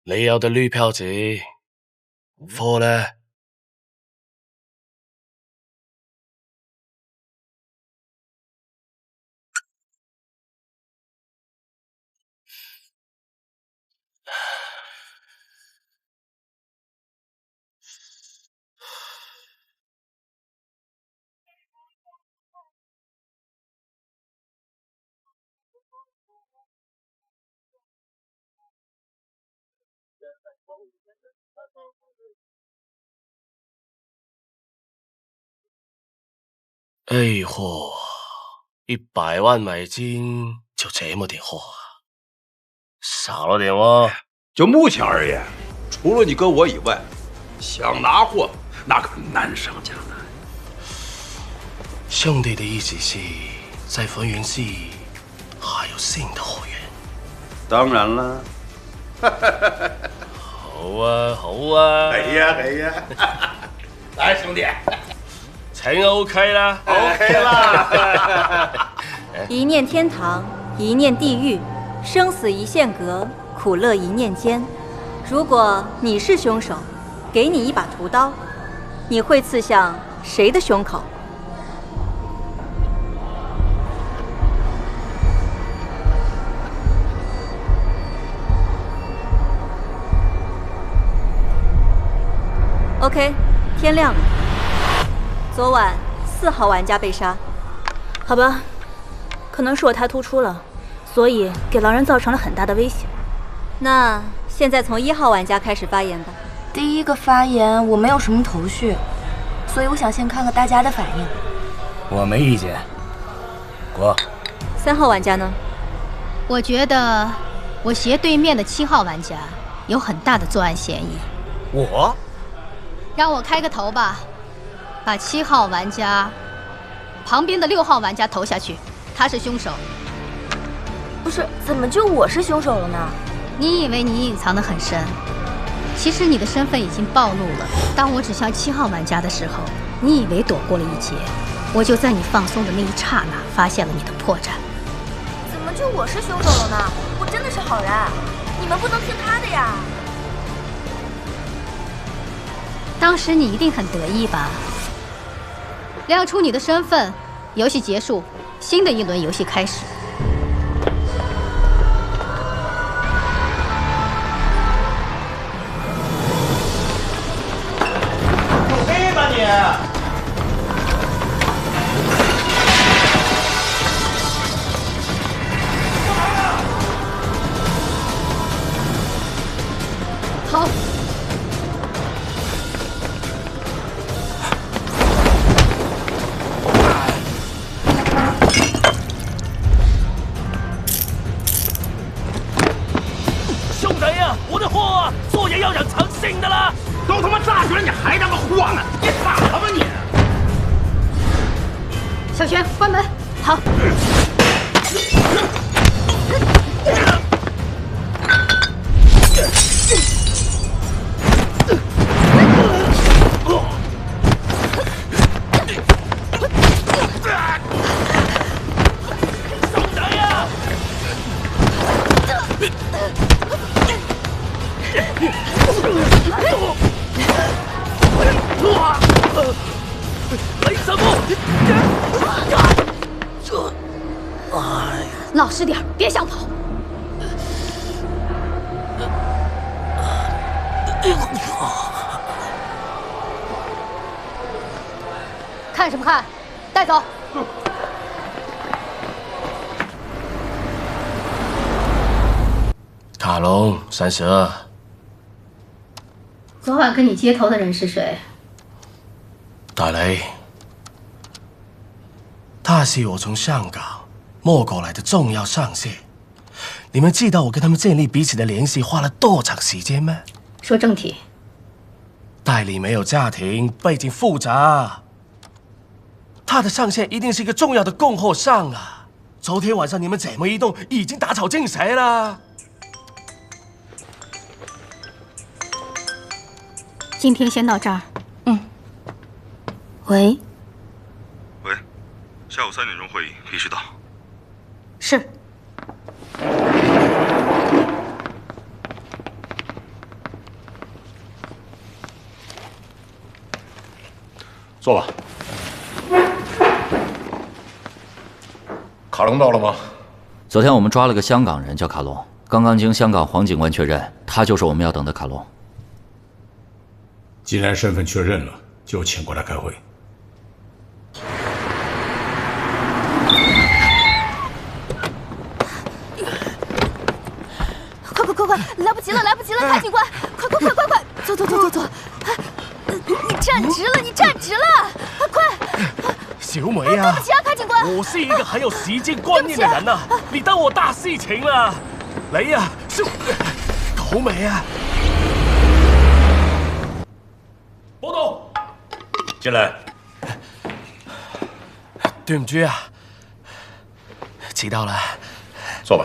你有的绿票子，货呢？哎嚯，100万美金就这么点货啊，少了点哦。就目前而言，除了你跟我以外，想拿货那可难上加难。兄弟的意思是，在分园系还有新的货源？当然了。好啊，好啊。哎呀，来兄弟。请 OK 啦 ，OK 啦。一念天堂，一念地狱，生死一线隔，苦乐一念间。如果你是凶手，给你一把屠刀，你会刺向谁的胸口？OK， 天亮了。昨晚4号玩家被杀。好吧，可能是我太突出了，所以给狼人造成了很大的威胁。那现在从1号玩家开始发言吧。第一个发言我没有什么头绪，所以我想先看看大家的反应。我没意见。过。3号玩家呢？我觉得我斜对面的7号玩家有很大的作案嫌疑。我？让我开个头吧，把7号玩家旁边的6号玩家投下去，他是凶手。不是，怎么就我是凶手了呢？你以为你隐藏得很深，其实你的身份已经暴露了。当我指向7号玩家的时候，你以为躲过了一劫，我就在你放松的那一刹那发现了你的破绽。怎么就我是凶手了呢？我真的是好人，你们不能听他的呀。当时你一定很得意吧？亮出你的身份，游戏结束，新的一轮游戏开始。有病吧你！好。我的货做人要讲诚信的啦！都他妈炸去了，你还他妈晃呢？你傻了吧你！小璇，关门。好。老实点，别想跑。看什么看？带走。卡隆32。昨晚跟你接头的人是谁？大雷，他是我从香港摸过来的重要上线。你们记得我跟他们建立彼此的联系花了多长时间吗？说正题。代理没有家庭，背景复杂。他的上线一定是一个重要的供货商啊！昨天晚上你们怎么一动，已经打草惊蛇了。今天先到这儿。喂，下午3点钟会议，必须到。是。坐吧。卡隆到了吗？昨天我们抓了个香港人，叫卡隆。刚刚经香港黄警官确认，他就是我们要等的卡隆。既然身份确认了，就请过来开会。快！来不及了，卡警官，快！走！你站直了！快！小梅啊，对不起啊，卡警官，我是一个很有时间观念的人啊，你当我大事情了？你啊，好美啊！报道，进来。对唔住啊，迟到了。坐吧。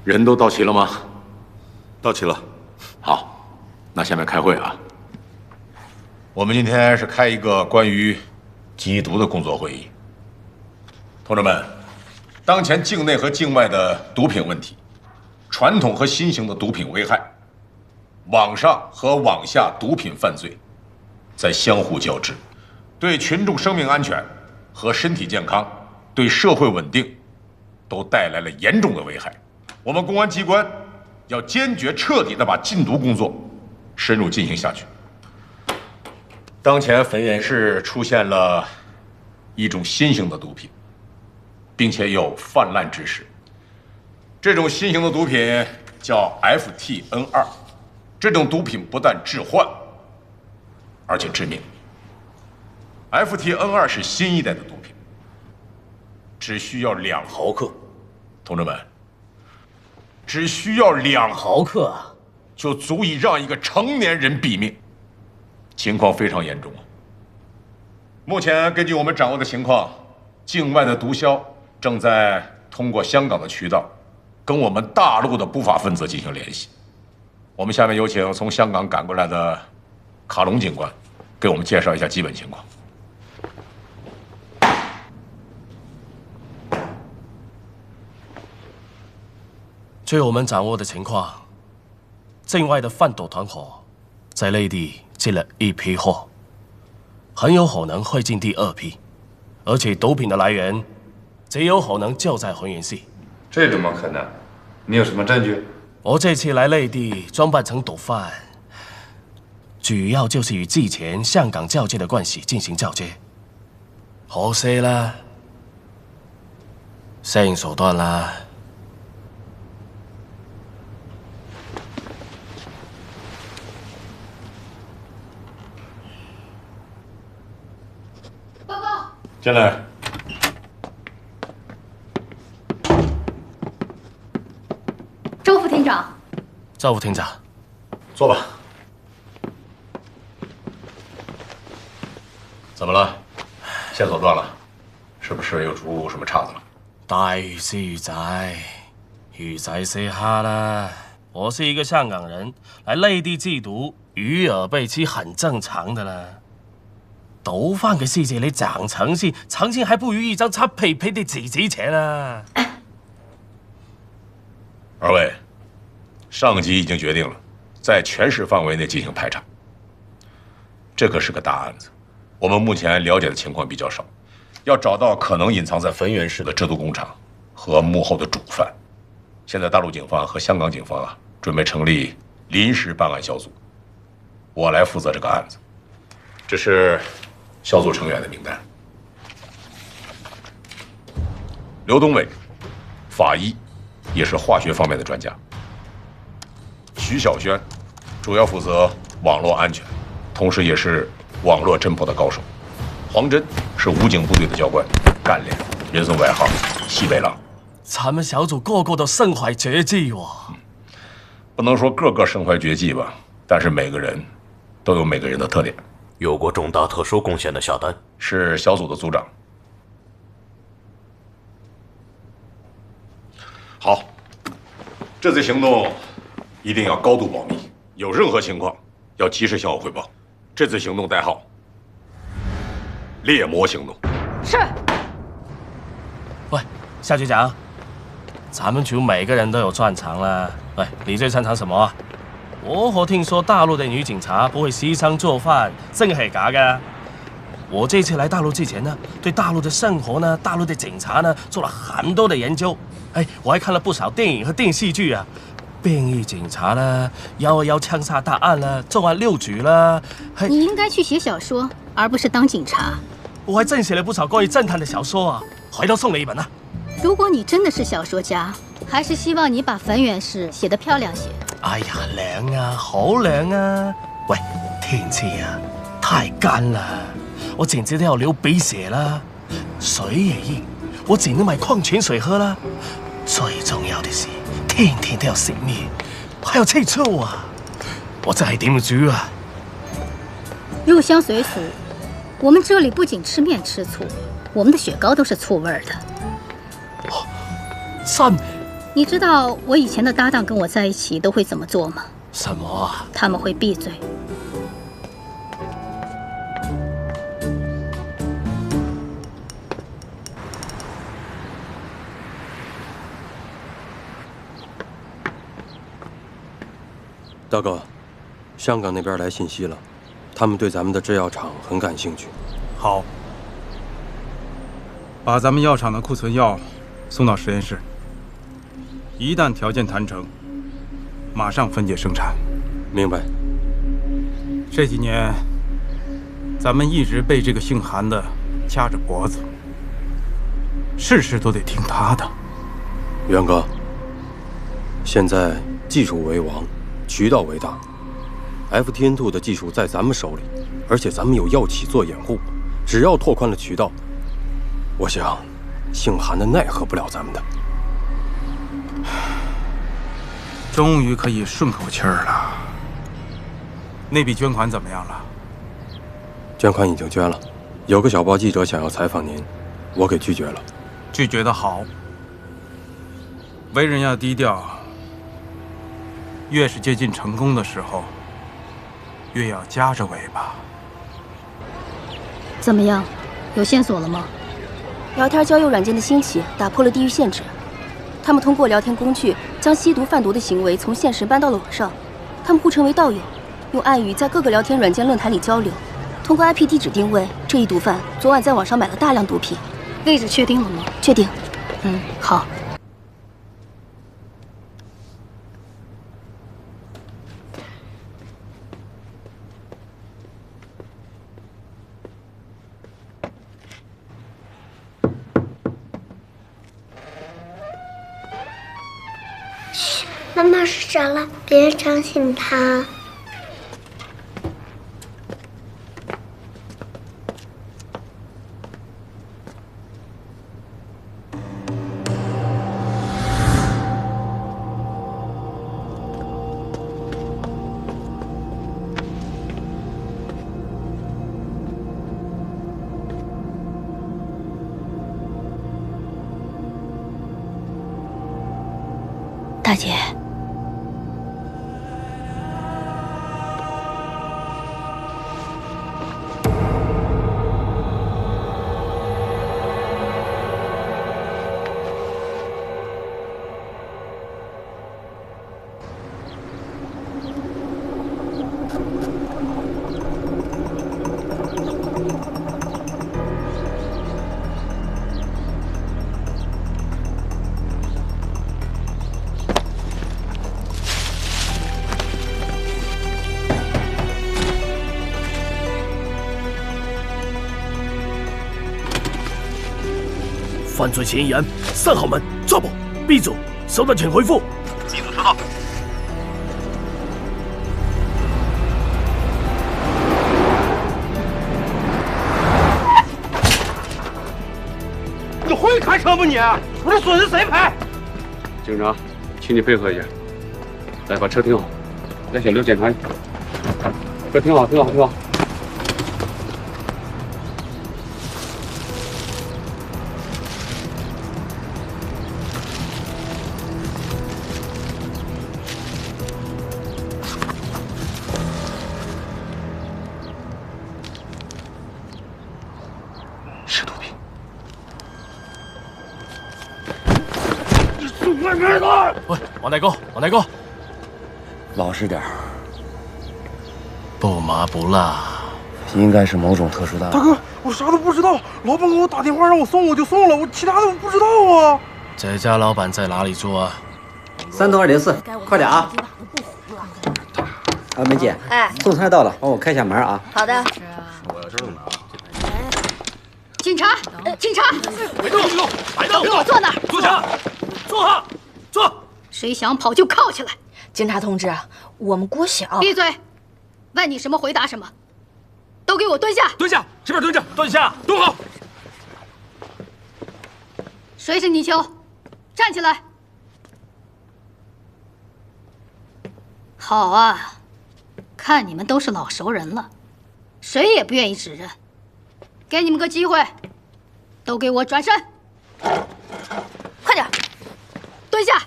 人都到齐了吗？到齐了。好，那下面开会啊。我们今天是开一个关于缉毒的工作会议。同志们，当前境内和境外的毒品问题，传统和新型的毒品危害，网上和网下毒品犯罪在相互交织，对群众生命安全和身体健康，对社会稳定都带来了严重的危害。我们公安机关要坚决彻底地把禁毒工作深入进行下去。当前汾源市出现了一种新型的毒品，并且有泛滥之势。这种新型的毒品叫 FTN2，这种毒品不但致幻，而且致命。FTN2是新一代的毒品，只需要2毫克。同志们，只需要2毫克就足以让一个成年人毙命，情况非常严重啊！目前根据我们掌握的情况，境外的毒枭正在通过香港的渠道跟我们大陆的不法分子进行联系。我们下面有请从香港赶过来的卡隆警官给我们介绍一下基本情况。据我们掌握的情况，境外的贩毒团伙在内地进了一批货，很有可能会进第2批，而且毒品的来源极有可能就在汾源市。这怎么可能？你有什么证据？我这次来内地装扮成毒贩，主要就是与之前香港交接的关系进行交接。可惜啦，摄影手段啦。进来。周副厅长。赵副厅长，坐吧。怎么了？线索断了，是不是又出什么岔子了？大鱼是鱼仔，鱼仔是虾啦。我是一个香港人，来内地缉毒，鱼饵被吃很正常的啦。毒贩嘅世界，你讲诚信，诚信还不如一张擦屁屁的纸值钱啊！二位，上级已经决定了，在全市范围内进行排查。这可是个大案子，我们目前了解的情况比较少，要找到可能隐藏在汾源市的制毒工厂和幕后的主犯。现在大陆警方和香港警方准备成立临时办案小组，我来负责这个案子。这是小组成员的名单：刘东伟，法医，也是化学方面的专家；徐小轩，主要负责网络安全，同时也是网络侦破的高手；黄真是武警部队的教官，干练，人送外号“西北狼”。咱们小组个个都身怀绝技哦。不能说个个身怀绝技吧，但是每个人都有每个人的特点。有过重大特殊贡献的下单是小组的组长。好，这次行动一定要高度保密，有任何情况要及时向我汇报。这次行动代号“猎魔行动”。是。喂，夏局长，咱们组每个人都有专长啦。喂，你最擅长什么啊？我听说大陆的女警察不会牺牲做饭，真係假噶？我这次来大陆之前呢，对大陆的生活呢、大陆的警察呢，做了很多的研究。哎，我还看了不少电影和电视剧啊。便衣警察啦，121枪杀大案啦，重案六组啦。你应该去写小说，而不是当警察。我还真写了不少关于侦探的小说啊，回头送你一本啊。如果你真的是小说家，还是希望你把汾源市写得漂亮些。哎呀，涼啊，好涼啊！喂，天氣啊，太乾啦，我簡直都要流鼻血啦。水也硬，我只能買礦泉水喝啦。最重要的是，天天都要食麵，還有吃醋啊！我真係點煮啊？入鄉隨俗，我們這裡不僅吃麵吃醋，我們的雪糕都是醋味兒的。真？你知道我以前的搭檔跟我在一起都會怎麼做嗎？什麼啊？他們會閉嘴。大哥，香港那边来信息了，他们对咱们的制药厂很感兴趣。好，把咱们药厂的库存药送到实验室，一旦条件谈成，马上分解生产。明白。这几年，咱们一直被这个姓韩的掐着脖子，事事都得听他的。元哥，现在技术为王，渠道为大。FTN2 的技术在咱们手里，而且咱们有药企做掩护，只要拓宽了渠道，我想姓韩的奈何不了咱们的。终于可以顺口气儿了。那笔捐款怎么样了？捐款已经捐了，有个小报记者想要采访您，我给拒绝了。拒绝得好。为人要低调，越是接近成功的时候，越要夹着尾巴。怎么样，有线索了吗？聊天交友软件的兴起打破了地域限制，他们通过聊天工具将吸毒贩毒的行为从现实搬到了网上。他们互称为道友，用暗语在各个聊天软件论坛里交流。通过 IP 地址定位，这一毒贩昨晚在网上买了大量毒品。位置确定了吗？确定。好。妈妈睡着了，别吵醒她。大姐。犯罪嫌疑人3号门抓捕 B 组，收到请回复。B 组收到。你会开车吗你？我这损失谁赔？警长，请你配合一下，来把车停好，让小刘检查一下。车停好，停好，停好。让开他！喂，王大哥，王大哥，老实点儿。不麻不辣，应该是某种特殊的。大哥，我啥都不知道，老板给我打电话让我送，我就送了，我其他的我不知道啊。这家老板在哪里住啊？3栋204，快点啊！梅姐，哎，送餐到了，帮我开下门啊。好的。警察，警察！别动！别动！给我坐那儿！坐下！坐下！坐！谁想跑就铐起来！警察同志，我们国小。闭嘴！问你什么回答什么。都给我蹲下！蹲下！这边蹲着！蹲下！蹲好！谁是泥鳅？站起来！好啊，看你们都是老熟人了，谁也不愿意指认。给你们个机会，都给我转身！快点，蹲下！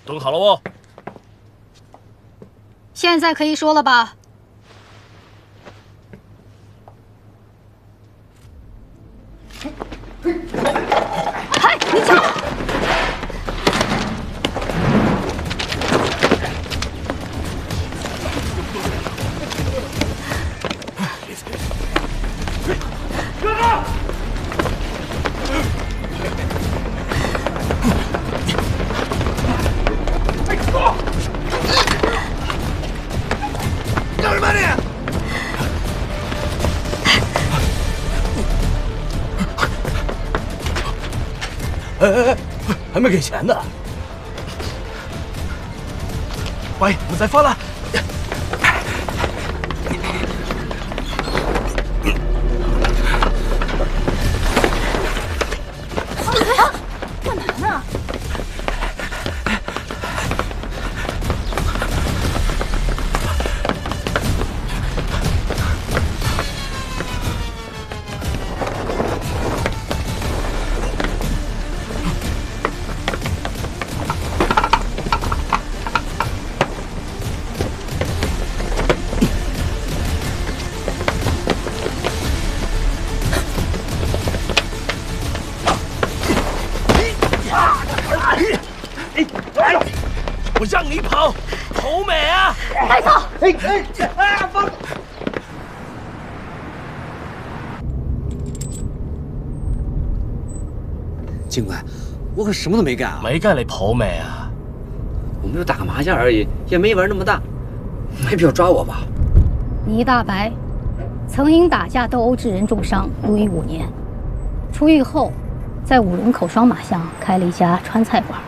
蹲好了哦。现在可以说了吧？哎，你瞧！哥哥！干什么你？哎，还没给钱呢！喂，我再发了。干嘛呢？我让你跑，好美啊！带走！放！警官，我可什么都没干啊！没干你跑美啊！我们就打个麻将而已，也没玩那么大，没必要抓我吧？倪大白曾因打架斗殴致人重伤，入狱5年。出狱后，在5人口双马巷开了一家川菜馆。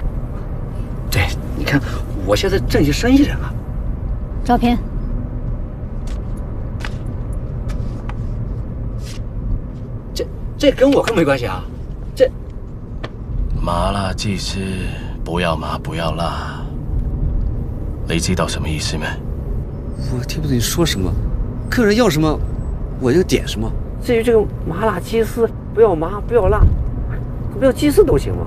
对，你看，我现在正是生意人啊。照片。这跟我可没关系啊！这麻辣鸡翅，不要麻不要辣，你知道什么意思没？我听不懂你说什么。客人要什么，我就点什么。至于这个麻辣鸡丝，不要麻不要辣，不要鸡丝都行吗？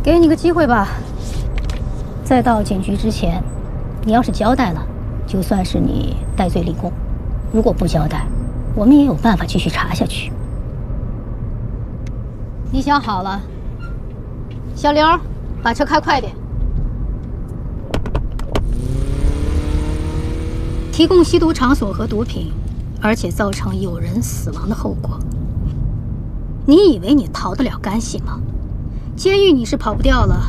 给你个机会吧，在到警局之前，你要是交代了，就算是你戴罪立功；如果不交代，我们也有办法继续查下去。你想好了？小刘，把车开快点。提供吸毒场所和毒品，而且造成有人死亡的后果，你以为你逃得了干系吗？监狱你是跑不掉了。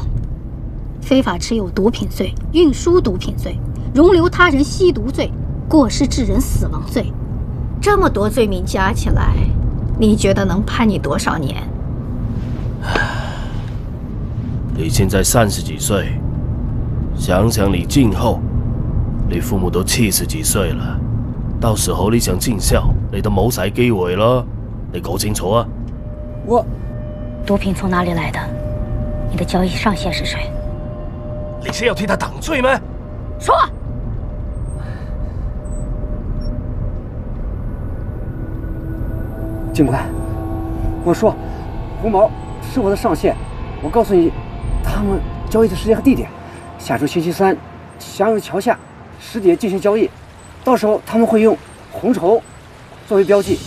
非法持有毒品罪、运输毒品罪、容留他人吸毒罪、过失致人死亡罪，这么多罪名加起来，你觉得能判你多少年？你现在30几岁，想想你今后，你父母都70几岁了，到时候你想尽孝，你都冇晒機會啦。你搞清楚啊！毒品从哪里来的？你的交易上线是谁？你是要替他挡罪吗？说。警官，我说，胡毛是我的上线。我告诉你，他们交易的时间和地点，下周星期3，祥永桥下10点进行交易，到时候他们会用红绸作为标记。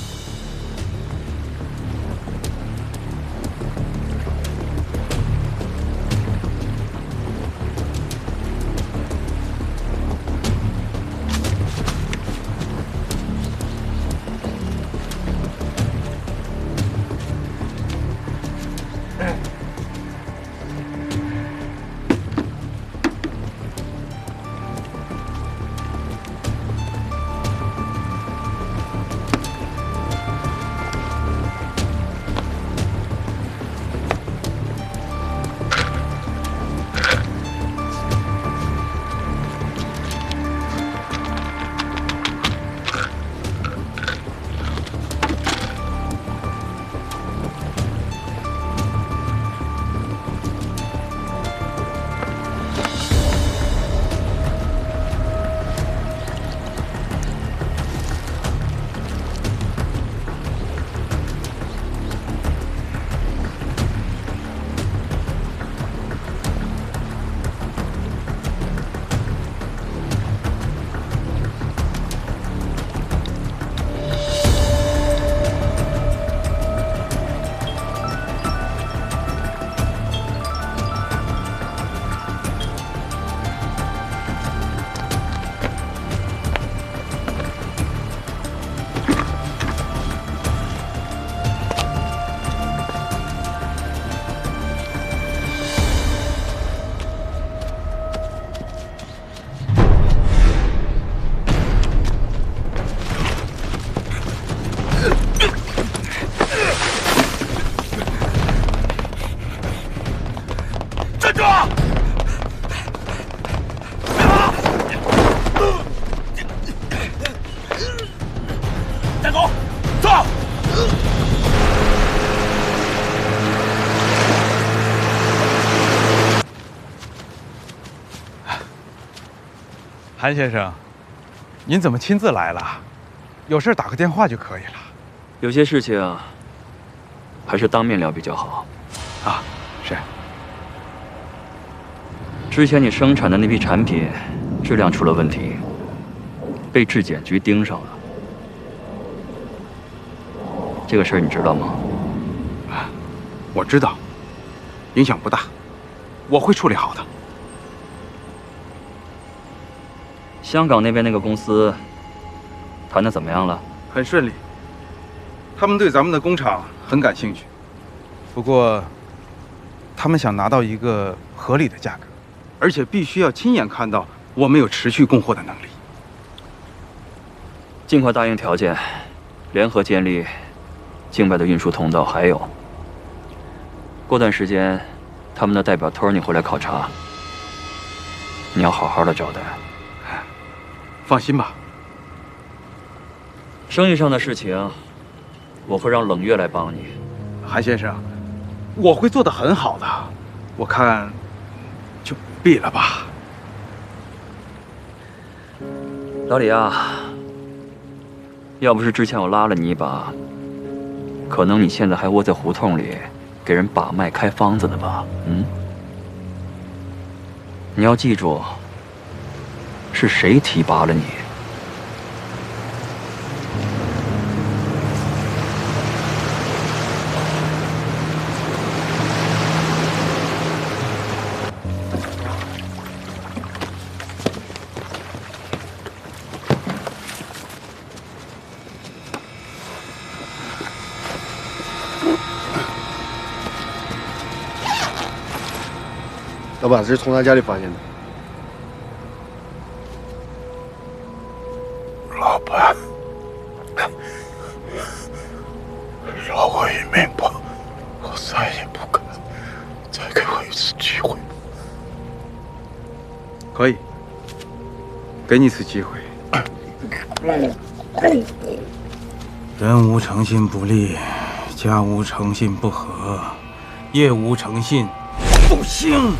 韩先生，您怎么亲自来了？有事打个电话就可以了。有些事情还是当面聊比较好。啊，是。之前你生产的那批产品质量出了问题，被质检局盯上了。这个事儿你知道吗？我知道，影响不大，我会处理好的。香港那边那个公司谈得怎么样了？很顺利，他们对咱们的工厂很感兴趣，不过他们想拿到一个合理的价格，而且必须要亲眼看到我们有持续供货的能力。尽快答应条件，联合建立境外的运输通道，还有过段时间他们的代表托你回来考察，你要好好的招待。放心吧，生意上的事情我会让冷月来帮你。韩先生，我会做得很好的，我看就闭了吧。老李啊，要不是之前我拉了你一把，可能你现在还窝在胡同里给人把脉开方子呢吧？你要记住，是谁提拔了你？老板，这是从他家里发现的。老板，饶我一命吧，我再也不敢，再给我一次机会。可以，给你一次机会。人无诚信不立，家无诚信不和，业无诚信不兴。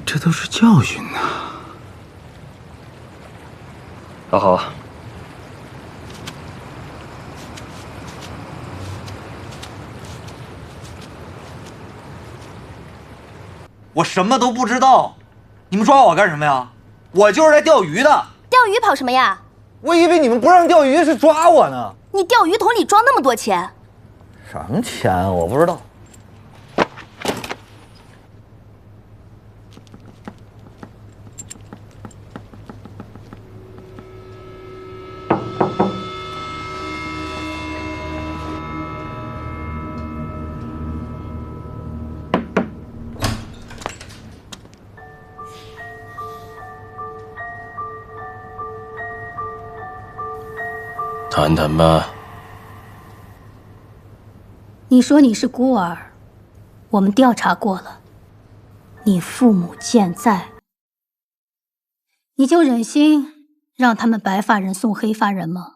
这都是教训呐。老郝，我什么都不知道，你们抓我干什么呀？我就是来钓鱼的。钓鱼跑什么呀？我以为你们不让钓鱼是抓我呢。你钓鱼桶里装那么多钱？什么钱？我不知道。谈谈吧。你说你是孤儿，我们调查过了，你父母健在，你就忍心让他们白发人送黑发人吗？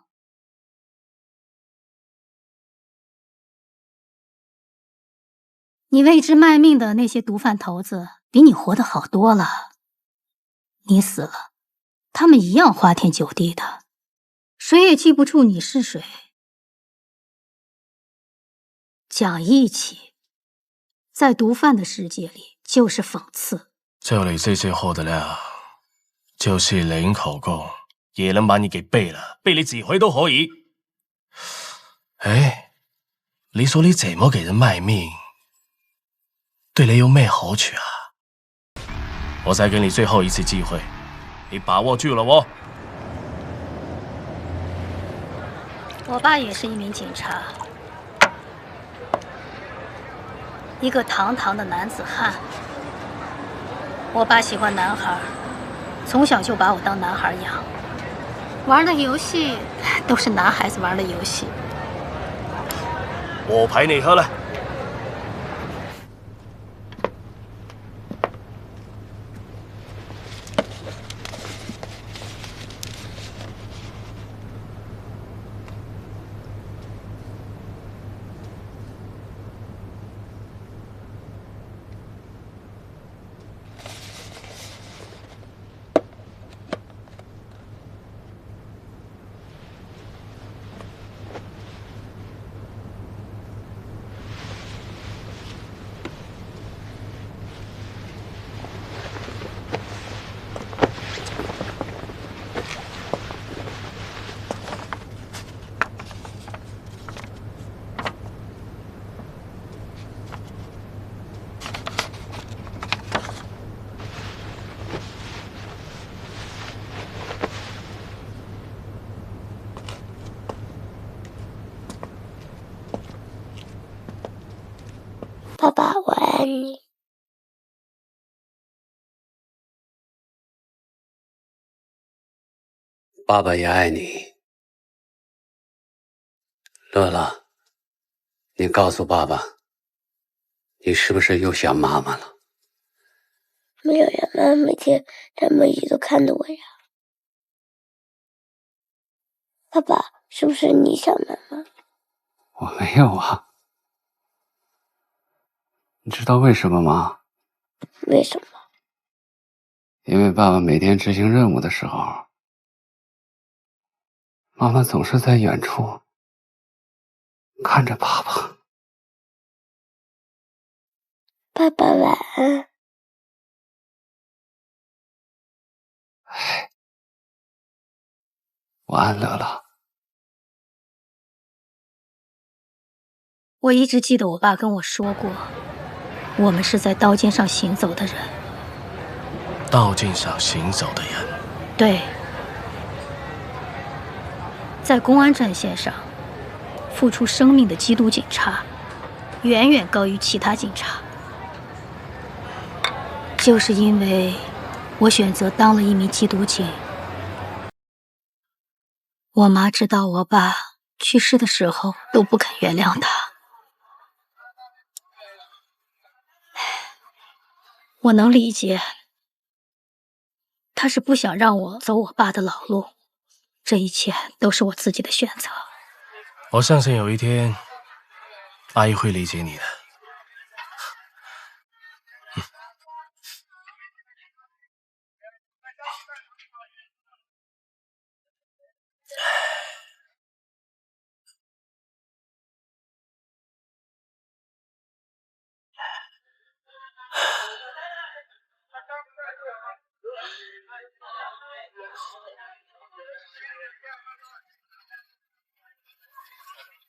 你为之卖命的那些毒贩头子，比你活得好多了。你死了，他们一样花天酒地的，谁也记不住你是谁。讲义气，在毒贩的世界里就是讽刺。就你这些货的料，就是零口供，也能把你给背了，背你几回都可以。哎，你说你怎么给人卖命，对你有咩好处啊？我再给你最后一次机会，你把握住了哦。我爸也是一名警察，一个堂堂的男子汉。我爸喜欢男孩，从小就把我当男孩养，玩的游戏都是男孩子玩的游戏。我陪你喝了。爸爸，我爱你。爸爸也爱你。乐乐，你告诉爸爸，你是不是又想妈妈了？没有呀，妈妈每天这么一直都看着我呀。爸爸，是不是你想妈妈？我没有啊。你知道为什么吗？为什么？因为爸爸每天执行任务的时候，妈妈总是在远处看着爸爸。爸爸晚安。晚安，乐乐。我一直记得我爸跟我说过，我们是在刀尖上行走的人。刀尖上行走的人。对，在公安战线上，付出生命的缉毒警察，远远高于其他警察。就是因为我选择当了一名缉毒警，我妈知道我爸去世的时候都不肯原谅他。我能理解，他是不想让我走我爸的老路，这一切都是我自己的选择。我相信有一天，阿姨会理解你的。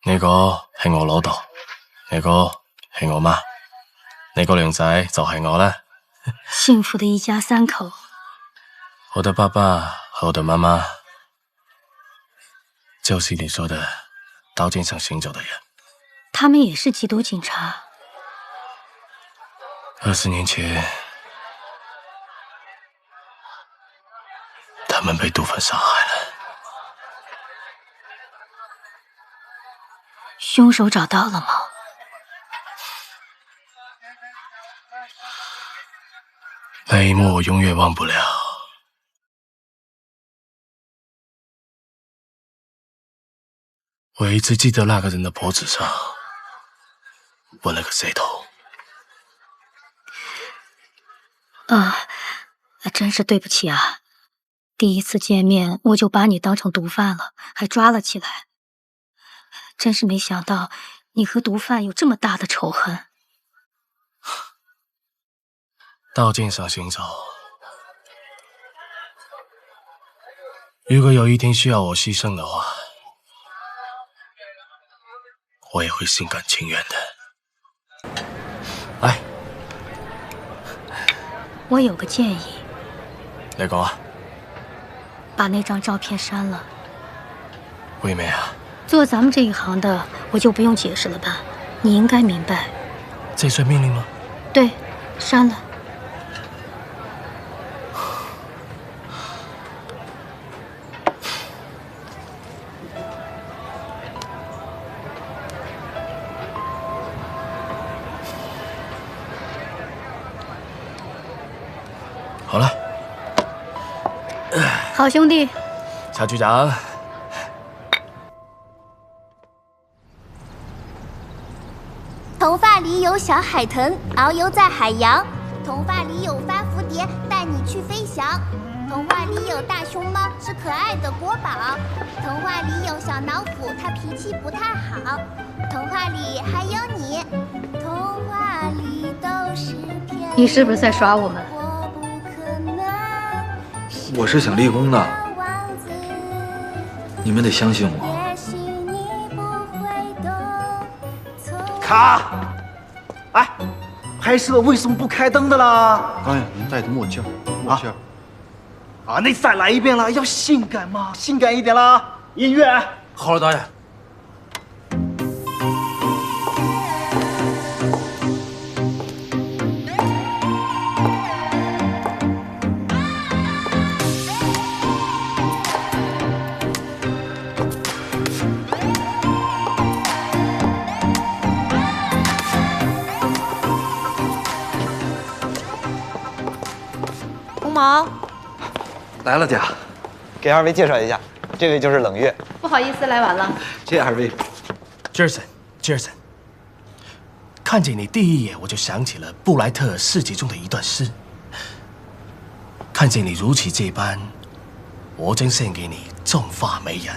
呢個係我老豆，呢個係我媽，呢個靚仔就係我啦。幸福的一家三口。我的爸爸和我的媽媽，就是你說的刀尖上行走的人。他們也是缉毒警察。20年前，他們被毒販殺害了。凶手找到了吗？那一幕我永远忘不了。我一直记得那个人的脖子上纹了个 Z 头。真是对不起啊！第一次见面我就把你当成毒贩了，还抓了起来。真是没想到你和毒贩有这么大的仇恨。刀尖上行走，如果有一天需要我牺牲的话，我也会心甘情愿的。来，我有个建议。你講啊。把那張照片刪了。為咩啊？做咱们这一行的，我就不用解释了吧？你应该明白。这算命令吗？对，删了。好了。好兄弟。曹局长。童话里有小海豚遨游在海洋，童话里有帆蝴蝶带你去飞翔，童话里有大熊猫是可爱的国宝，童话里有小老虎它脾气不太好，童话里还有你，童话里都是骗人的。你是不是在耍我们？我是想立功的，你们得相信我。卡！哎，拍摄为什么不开灯的啦？导演，您戴的墨镜，墨镜。啊，那再来一遍啦，要性感嘛，性感一点啦！音乐。好了，导演。红毛。来了，姐，给二位介绍一下，这位就是冷月。不好意思，来晚了。这二位 ，Jason，看见你第一眼，我就想起了布莱特尔诗集中的一段诗。看见你如此这般，我将献给你种花美人，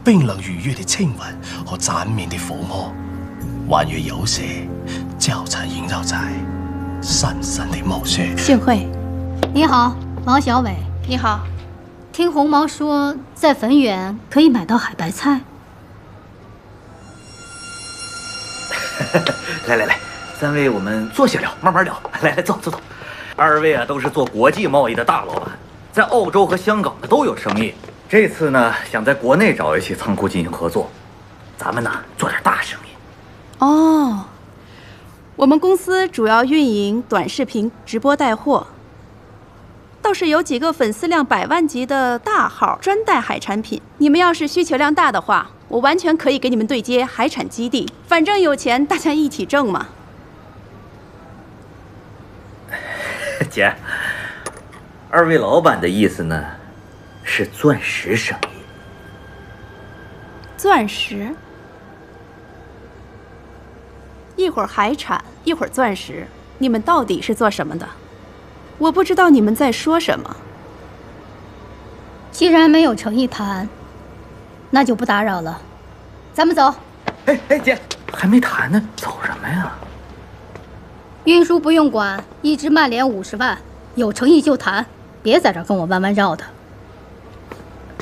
冰冷愉悦的亲吻和缠绵的抚摸，婉约有舌，交缠萦绕在深深的眸穴。幸会。你好，王小伟。你好。听红毛说，在汾源可以买到海白菜。来，三位我们坐下聊，慢慢聊。来，坐。二位啊，都是做国际贸易的大老板，在澳洲和香港呢都有生意。这次呢，想在国内找一起仓库进行合作，咱们呢做点大生意。哦，我们公司主要运营短视频直播带货。倒是有几个粉丝量100万级的大号专带海产品，你们要是需求量大的话，我完全可以给你们对接海产基地，反正有钱大家一起挣嘛。姐，二位老板的意思呢，是钻石生意。钻石？一会儿海产，一会儿钻石，你们到底是做什么的？我不知道你们在说什么。既然没有诚意谈，那就不打扰了，咱们走。哎，姐，还没谈呢，走什么呀？运输不用管，一只曼联50万，有诚意就谈，别在这跟我弯弯绕的。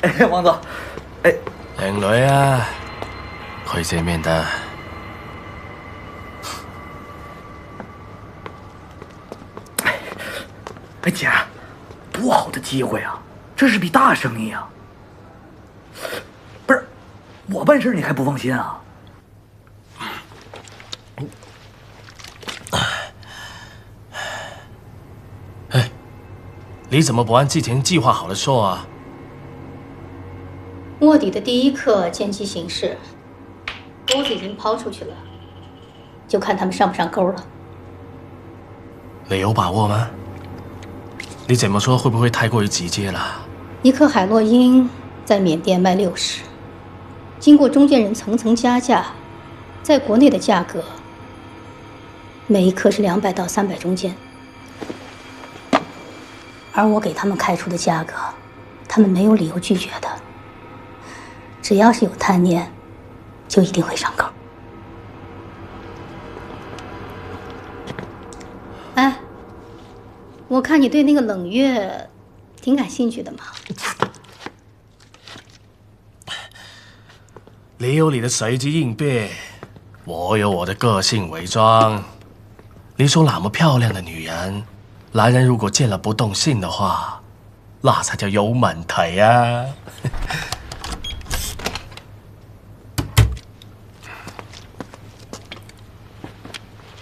哎，王总，哎，靓女啊，会见面的。哎，姐，多好的机会啊！这是笔大生意啊！不是，我办事你还不放心啊？哎，你怎么不按之前计划好的说啊？卧底的第一课见机行事，钩子已经抛出去了，就看他们上不上钩了。你有把握吗？你怎么说会不会太过于直接了？一克海洛因在缅甸卖60，经过中间人层层加价，在国内的价格每一克是200到300中间，而我给他们开出的价格，他们没有理由拒绝的。只要是有贪念，就一定会上钩。哎，我看你对那个冷月挺感兴趣的嘛。你有你的随机应变，我有我的个性伪装。你说那么漂亮的女人，男人如果见了不动心的话，那才叫有问题啊！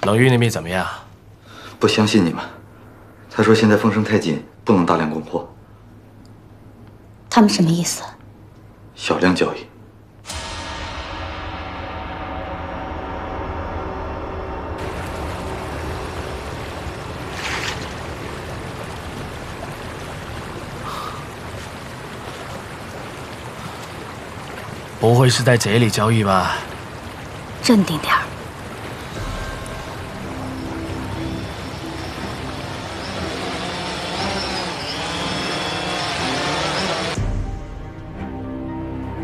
冷玉那边怎么样？不相信你们，他说现在风声太紧，不能大量供货。他们什么意思？小量交易。不会是在这里交易吧？镇定点儿。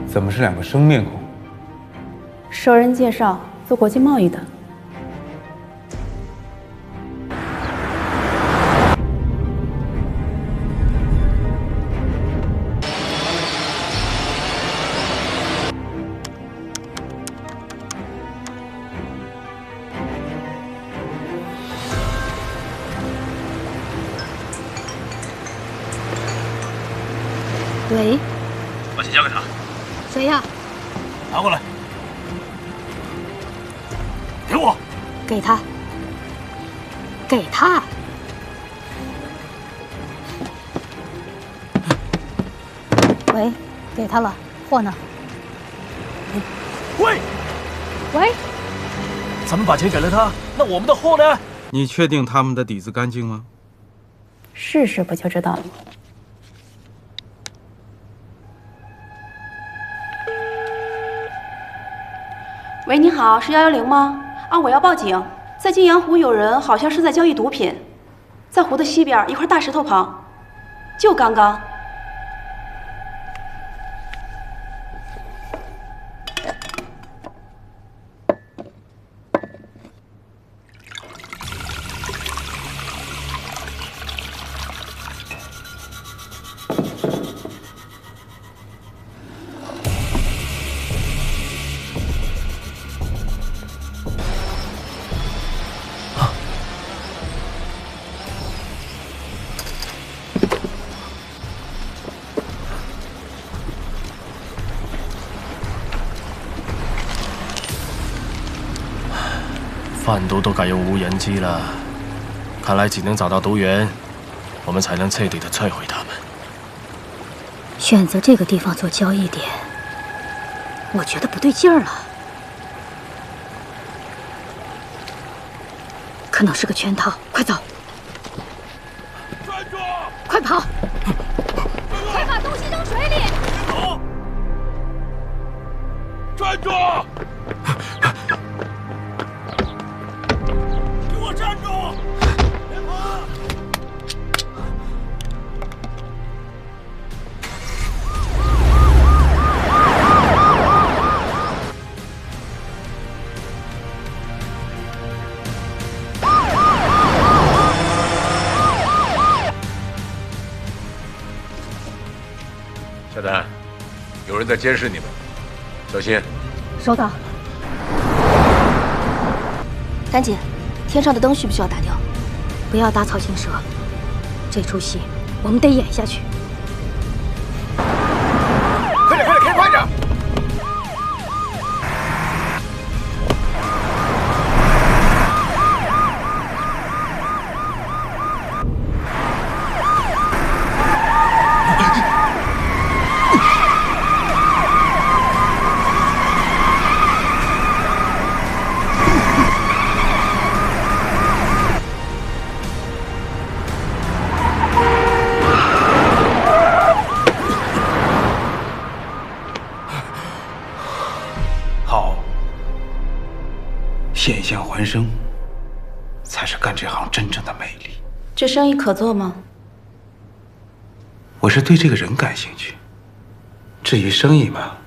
怎么是2个生面孔？熟人介绍，做国际贸易的。喂，把钱交给他。谁呀？拿过来。给我。给他。给他。喂，给他了，货呢？喂，喂，咱们把钱给了他，那我们的货呢？你确定他们的底子干净吗？试试不就知道了吗？喂，你好，是110吗？啊，我要报警，在金阳湖有人好像是在交易毒品，在湖的西边一块大石头旁，就刚刚。贩毒都改用无人机了，看来只能找到毒源，我们才能彻底的摧毁他们。选择这个地方做交易点，我觉得不对劲儿了。可能是个圈套，快走！站住！快跑！快把东西扔水里！走！站住！给我站住！别跑！小丹，有人在监视你们，小心！收到。丹姐，天上的灯需不需要打掉？不要打草惊蛇，这出戏我们得演下去。快点，快点，开快点！险象环生，才是干这行真正的魅力。这生意可做吗？我是对这个人感兴趣，至于生意嘛，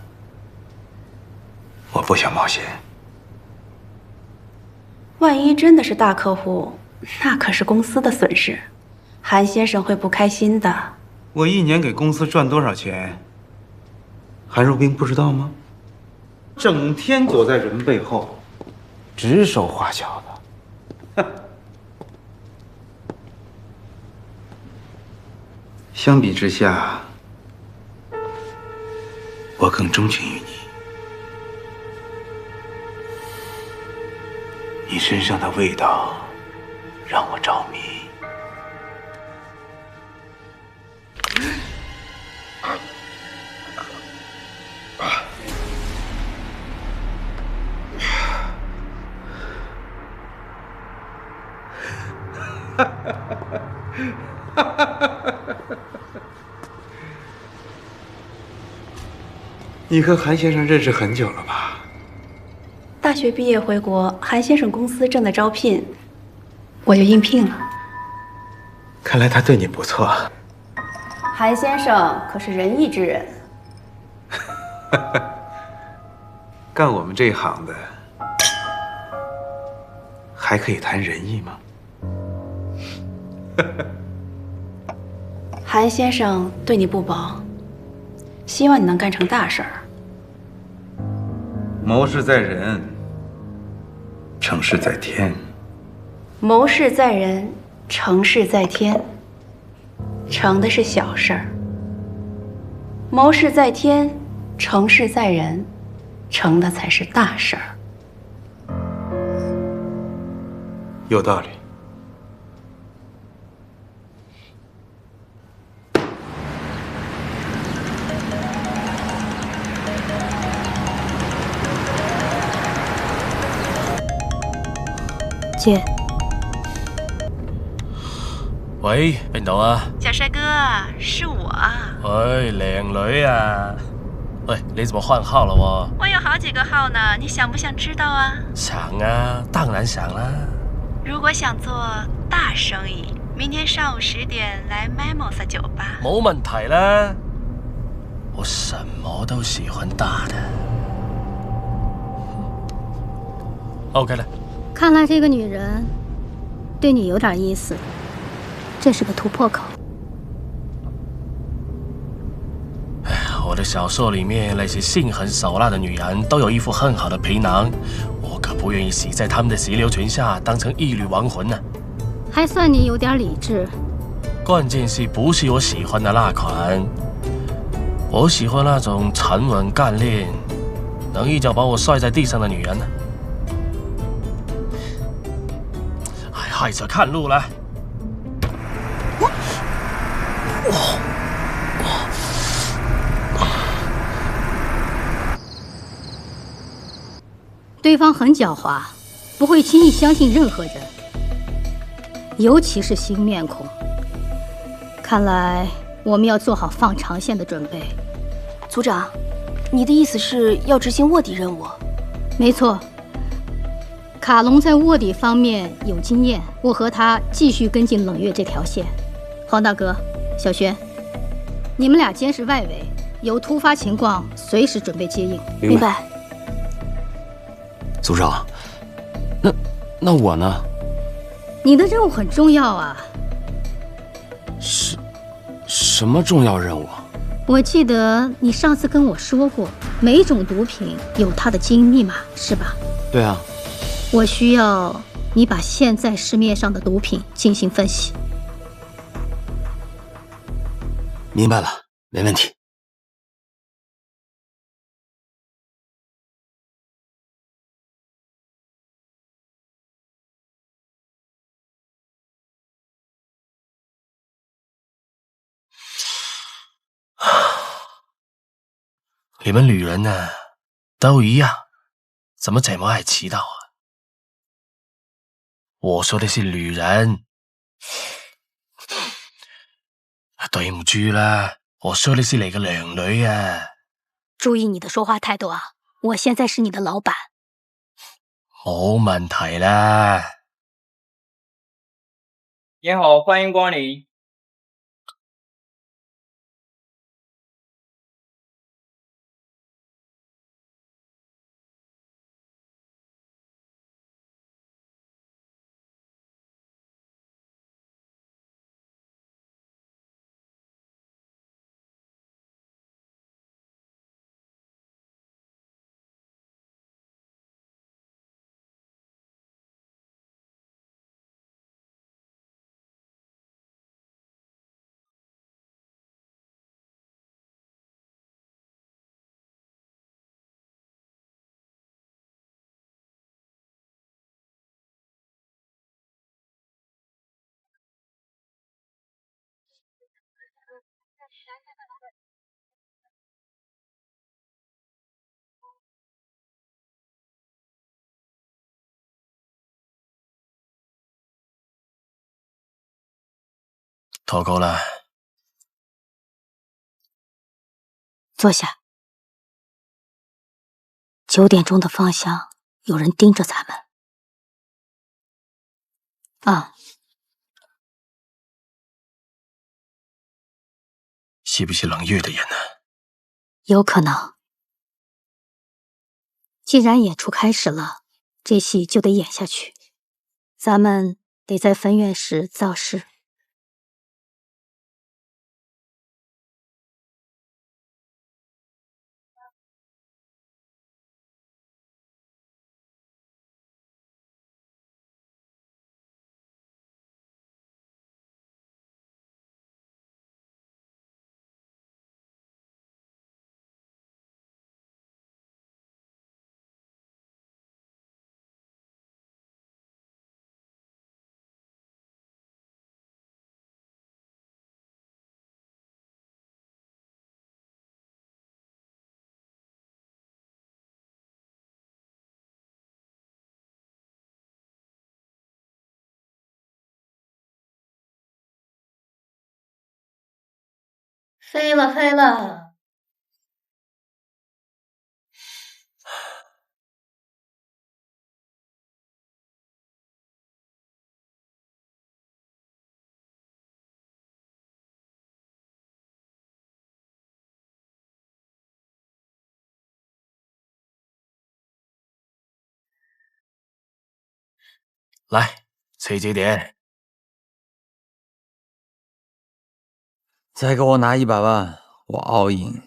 我不想冒险。万一真的是大客户，那可是公司的损失，韩先生会不开心的。我一年给公司赚多少钱，韩如冰不知道吗？整天躲在人背后，指手画脚的。哼。相比之下，我更钟情于你。你身上的味道让我着迷。你和韩先生认识很久了吧？大学毕业回国，韩先生公司正在招聘，我就应聘了。看来他对你不错。韩先生可是仁义之人。干我们这一行的，还可以谈仁义吗？韩先生对你不薄，希望你能干成大事儿。谋事在人，成事在天。谋事在人，成事在天。成的是小事儿。谋事在天，成事在人，成的才是大事儿。有道理。姐，喂，邊度啊？小帥哥，是我。喂，靚女啊！喂，你怎麼換號了喎？我有好幾個號呢，你想不想知道啊？想啊，當然想啦。如果想做大生意，明天上午10點來 Mimosa 酒吧。冇問題啦，我什麼都喜歡大的。OK 了。看来这个女人对你有点意思，这是个突破口。我的小说里面那些心狠手辣的女人都有一副很好的皮囊，我可不愿意死在他们的石榴裙下，当成一缕亡魂呢。还算你有点理智。关键是不是我喜欢的那款？我喜欢那种沉稳干练，能一脚把我摔在地上的女人呢。哎，害者看路了。对方很狡猾，不会轻易相信任何人，尤其是新面孔。看来我们要做好放长线的准备。组长，你的意思是要执行卧底任务？没错，卡隆在卧底方面有经验，我和他继续跟进冷月这条线。黄大哥，小轩，你们俩监视外围，有突发情况随时准备接应。明白。组长，那我呢？你的任务很重要啊。什么重要任务？我记得你上次跟我说过，每种毒品有它的基因密码，是吧？对啊。我需要你把现在市面上的毒品进行分析。明白了，没问题。你们女人呢，都一样，怎么这么爱祈祷啊？我说的是女人，對唔住啦，我說的是你個靚女啊！注意你的說話態度啊！我現在是你的老闆。冇問題啦。你好，歡迎光臨。投够了。坐下。9点钟的方向有人盯着咱们。啊，是不是冷月的人呢？有可能。既然演出开始了，这戏就得演下去。咱们得在分院时造势。飞了飞了。来，吃几点？再给我拿100万，我 all in。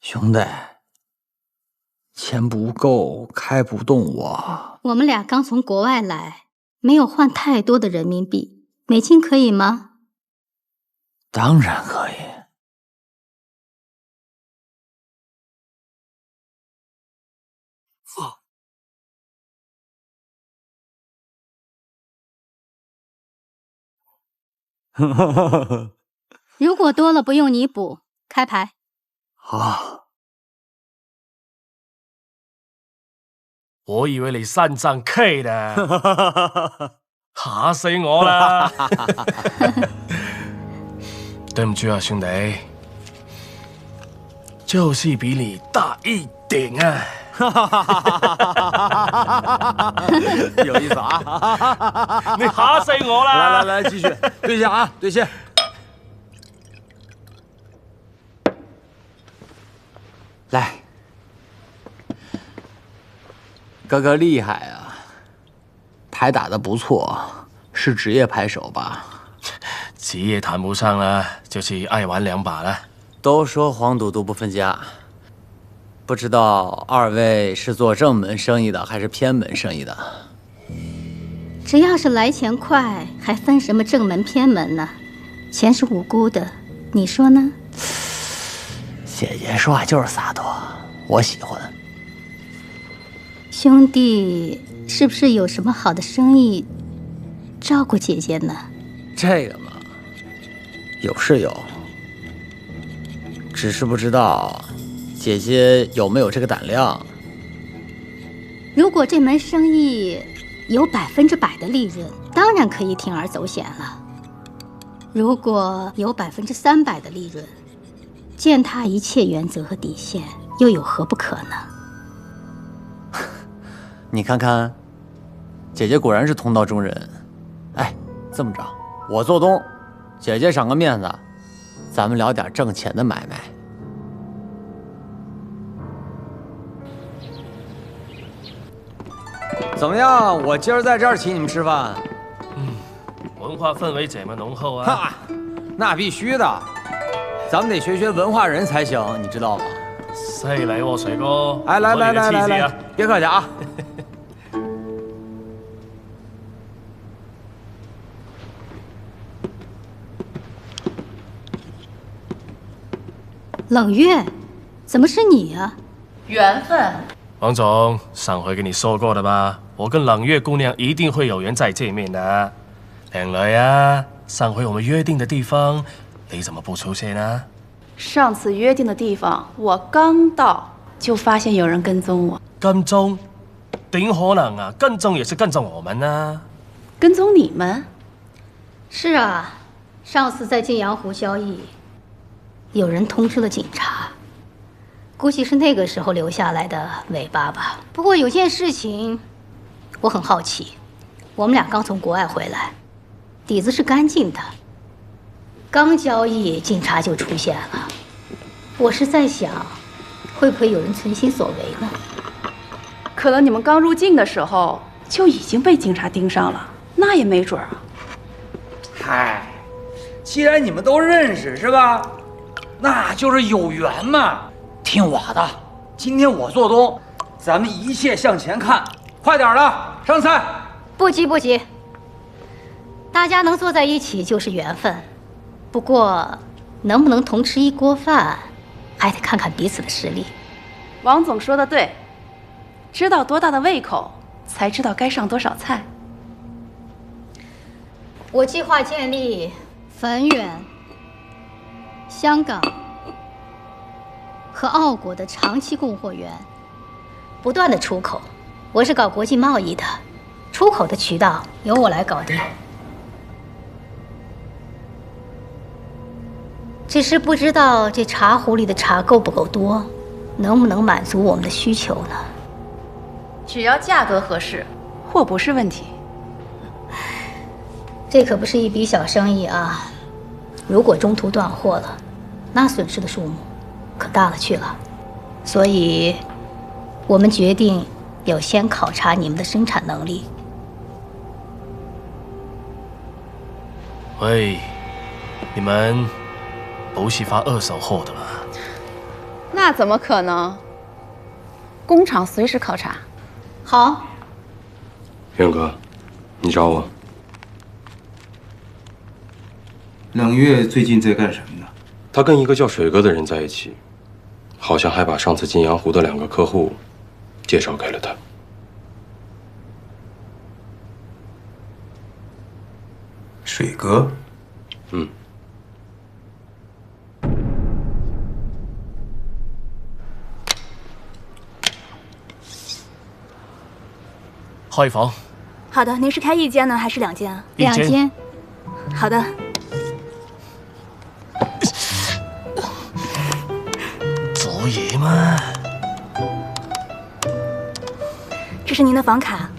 兄弟，钱不够，开不动我。我们俩刚从国外来，没有换太多的人民币，美金可以吗？当然可以。如果多了不用你补，开牌。好。我以为你3張 K 呢，嚇死我啦！對唔住啊，兄弟，就是比你大一點啊。有意思啊！你嚇死我啦！来，继续兑现啊，兑现。来，哥哥厉害啊，牌打得不错，是职业牌手吧？职业談不上啦，就是愛玩2把啦。都說黃賭毒不分家。不知道2位是做正門生意的還是偏門生意的？只要是來錢快，還分什麼正門偏門呢？錢是無辜的，你說呢？姐姐說話就是灑脫，我喜歡。兄弟，是不是有什麼好的生意照顧姐姐呢？這個嘛，有是有，只是不知道姐姐有沒有這個膽量。如果這門生意有100%的利潤，當然可以鋌而走險了。如果有300%的利潤，踐踏一切原則和底線，又有何不可呢？你看看，姐姐果然是同道中人。哎，這麼着，我做東，姐姐賞個面子，咱們聊點掙錢的買賣。怎麼樣？我今兒在這兒請你們吃飯。文化氛圍這麼濃厚啊！哈，那必須的，咱們得學學文化人才行，你知道嗎？犀利喎，水哥！哎，來，別客氣啊！冷月，怎麼是你啊？緣分。王總，上回跟你說過的吧，我跟冷月姑娘一定會有緣再見面的。靚女啊，上回我們約定的地方，你怎麼不出現呢？上次約定的地方，我剛到就發現有人跟蹤我。跟蹤？點可能啊？跟蹤也是跟蹤我們啊。跟蹤你們？是啊，上次在金陽湖交易，有人通知了警察，估計是那個時候留下來的尾巴吧。不過有件事情，我很好奇。我們倆剛從國外回來，底子是乾淨的。剛交易，警察就出現了。我是在想，會不會有人存心所為呢？可能你們剛入境的時候就已經被警察盯上了，那也沒準啊。嗨，既然你們都認識是吧？那就是有緣嘛。聽我的，今天我做東，咱們一切向前看。快點了，上菜。不急不急，大家能坐在一起就是緣分。不過，能不能同吃一鍋飯，還得看看彼此的實力。王總說的對，知道多大的胃口，才知道該上多少菜。我計劃建立汾源、香港和澳國的長期供貨源，不斷的出口。我是搞國際貿易的，出口的渠道由我來搞定。只是不知道这茶壶里的茶够不够多，能不能满足我们的需求呢？只要价格合适，货不是问题。这可不是一笔小生意啊！如果中途断货了，那损失的数目可大了去了。所以，我们决定要先考察你们的生产能力。喂，你们不是发二手货的吗？那怎么可能？工厂随时考察。好。远哥，你找我？冷月最近在干什么呢？他跟一个叫水哥的人在一起，好像还把上次金阳湖的2个客户介绍给了他。水哥？嗯。开房。好的，您是开1间呢，还是2间啊？2间。好的。做嘢嘛。这是您的房卡。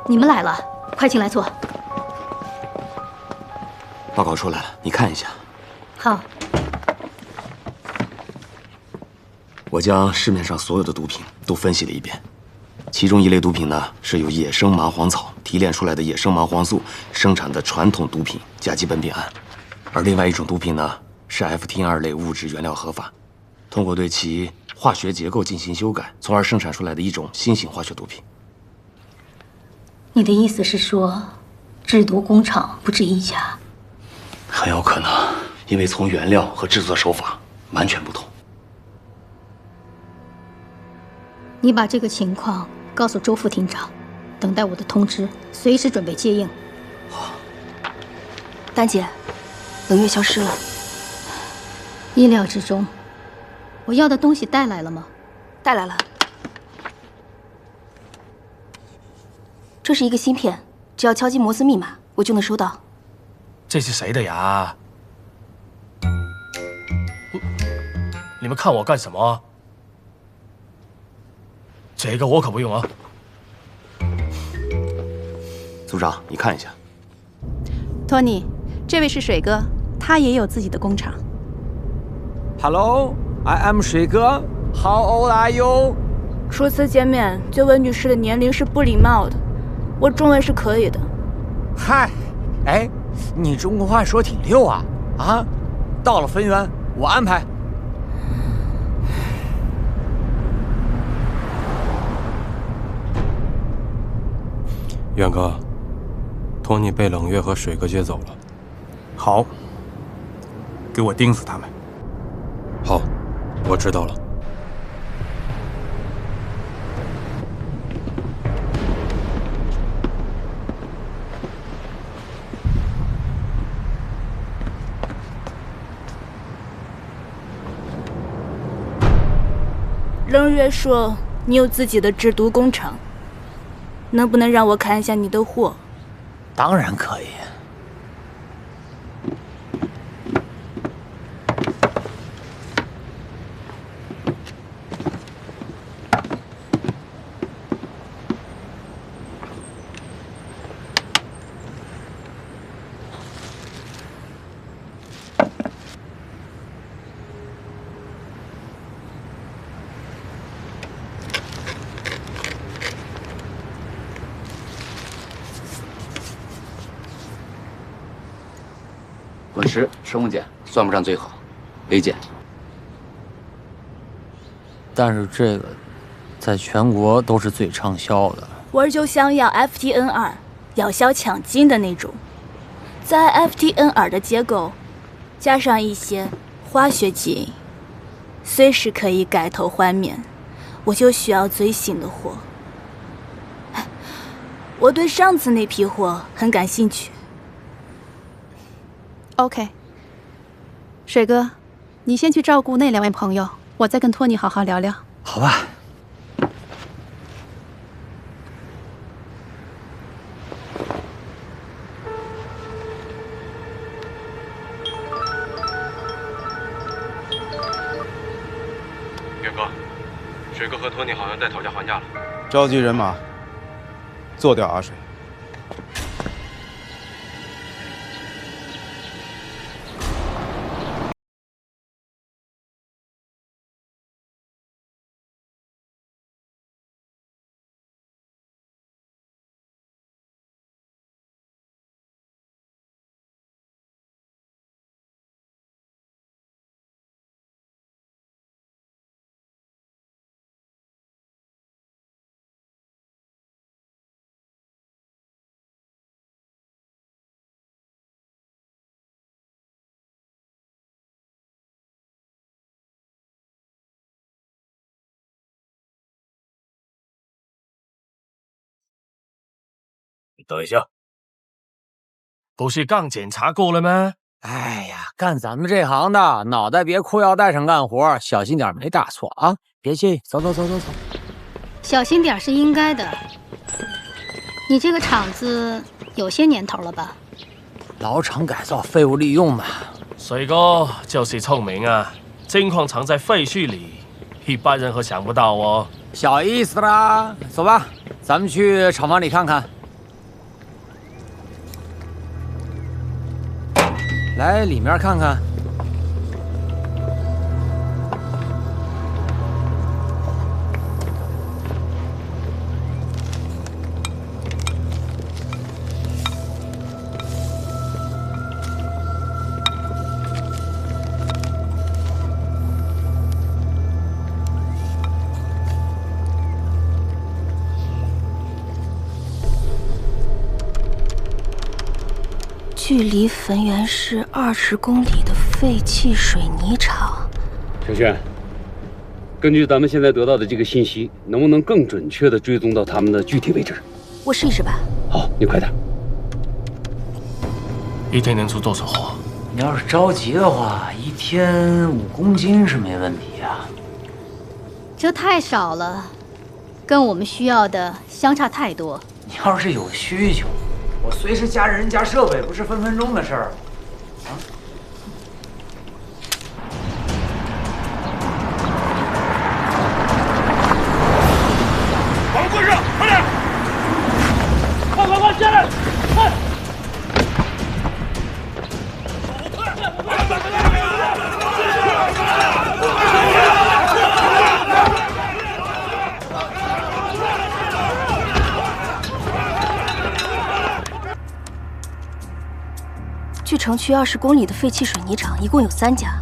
你们来了，快进来坐。报告出来了，你看一下。好。我将市面上所有的毒品都分析了一遍，其中一类毒品呢是由野生麻黄草提炼出来的野生麻黄素生产的传统毒品甲基苯丙胺，而另外一种毒品呢是 FT2类物质原料合法，通过对其化学结构进行修改，从而生产出来的一种新型化学毒品。你的意思是说，制毒工厂不止1家？很有可能，因为从原料和制作手法完全不同。你把这个情况告诉周副厅长，等待我的通知，随时准备接应。丹姐，冷月消失了。意料之中。我要的东西带来了吗？带来了。这是一个芯片，只要敲击摩斯密码，我就能收到。这是谁的呀？你们看我干什么？这个我可不用啊！组长，你看一下。托尼，这位是水哥，他也有自己的工厂。Hello, I am 水哥。How old are you？ 初次见面就问女士的年龄是不礼貌的。我中文是可以的。嗨，哎，你中国话说挺溜啊！啊，到了分园，我安排。远哥，托尼被冷月和水哥接走了。好，给我盯死他们。好，我知道了。冷月说你有自己的制毒工厂，能不能让我看一下你的货？当然可以。滚石生物碱算不上最好，雷碱。但是这个在全国都是最畅销的。我就想要 FTN2，药效强劲的那种。在 FTNR 的结构加上一些化学基因，随时可以改头换面。我就需要最新的货。我对上次那批货很感兴趣。OK， 水哥，你先去照顾那2位朋友，我再跟托尼好好聊聊。好吧。岳哥，水哥和托尼好像在讨价还价了。召集人马，做掉阿水。等一下，不是刚检查过了吗？哎呀，干咱们这行的，脑袋别裤腰带上干活，小心点没大错啊！别气，走。小心点是应该的。你这个厂子有些年头了吧？老厂改造，废物利用嘛。水哥就是聪明啊，金矿藏在废墟里，一般人可想不到哦。小意思啦，走吧，咱们去厂房里看看。来里面看看。距离汾源市20公里的废弃水泥厂。程轩，根据咱们现在得到的这个信息，能不能更准确地追踪到他们的具体位置？我试一试吧。好，你快点。一天能出多少货？你要是着急的话，1天5公斤是没问题啊。这太少了，跟我们需要的相差太多。你要是有需求，我随时加人加设备，不是分分钟的事儿。啊！往过上，快点！快，下来！快！距城区20公里的废弃水泥厂一共有3家，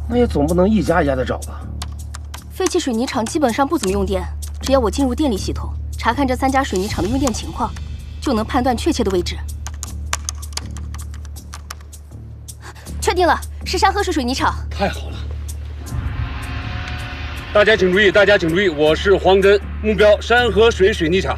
那也总不能一家一家的找吧？废弃水泥厂基本上不怎么用电，只要我进入电力系统，查看这3家水泥厂的用电情况，就能判断确切的位置。确定了，是山河水水泥厂。太好了！大家请注意，我是黄真，目标山河水水泥厂。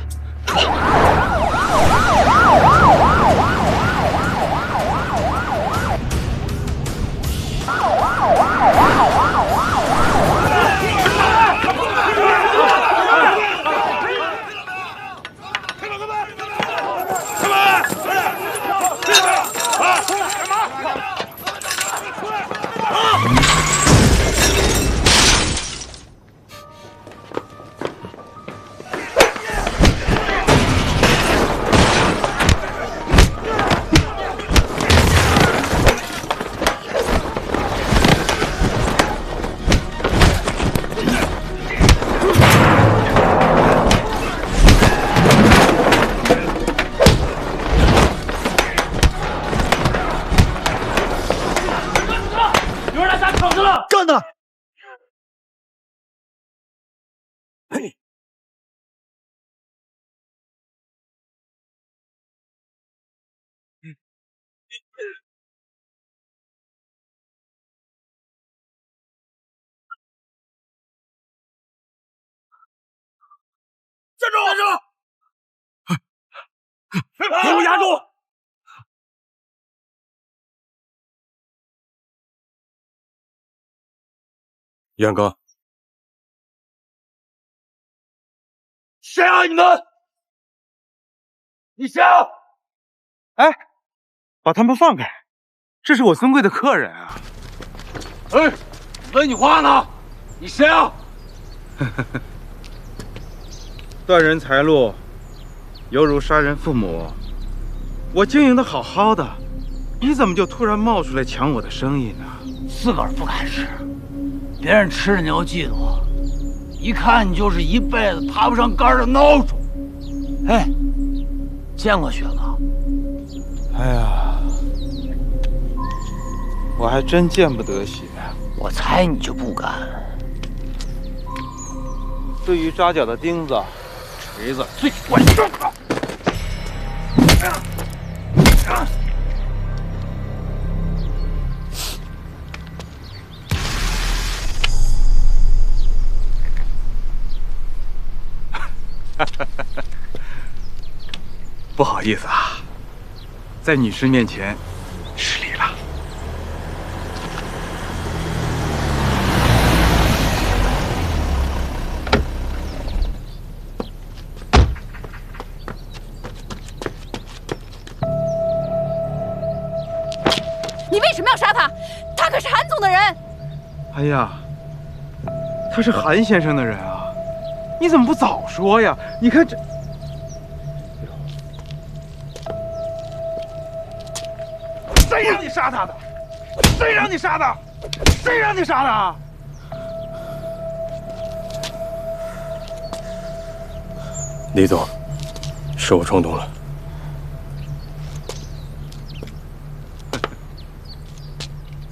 干他！站住！站住！给我压住！元哥，谁啊你们？你谁啊？哎，把他们放开，这是我尊贵的客人啊！哎，问你话呢，你谁啊？断人财路，犹如杀人父母。我经营的好好的，你怎么就突然冒出来抢我的生意呢？自个儿不敢吃，别人吃了你又嫉妒，一看你就是一辈子爬不上杆的孬种。哎，见过雪子？哎呀，我还真见不得雪。我猜你就不敢。对于扎脚的钉子，锤子最管用。不好意思啊，在女士面前失礼了。你为什么要杀他？他可是韩总的人。哎呀，他是韩先生的人啊，你怎么不早说呀？你看这。谁让你杀他的？谁让你杀的？谁让你杀的？李总，是我冲动了。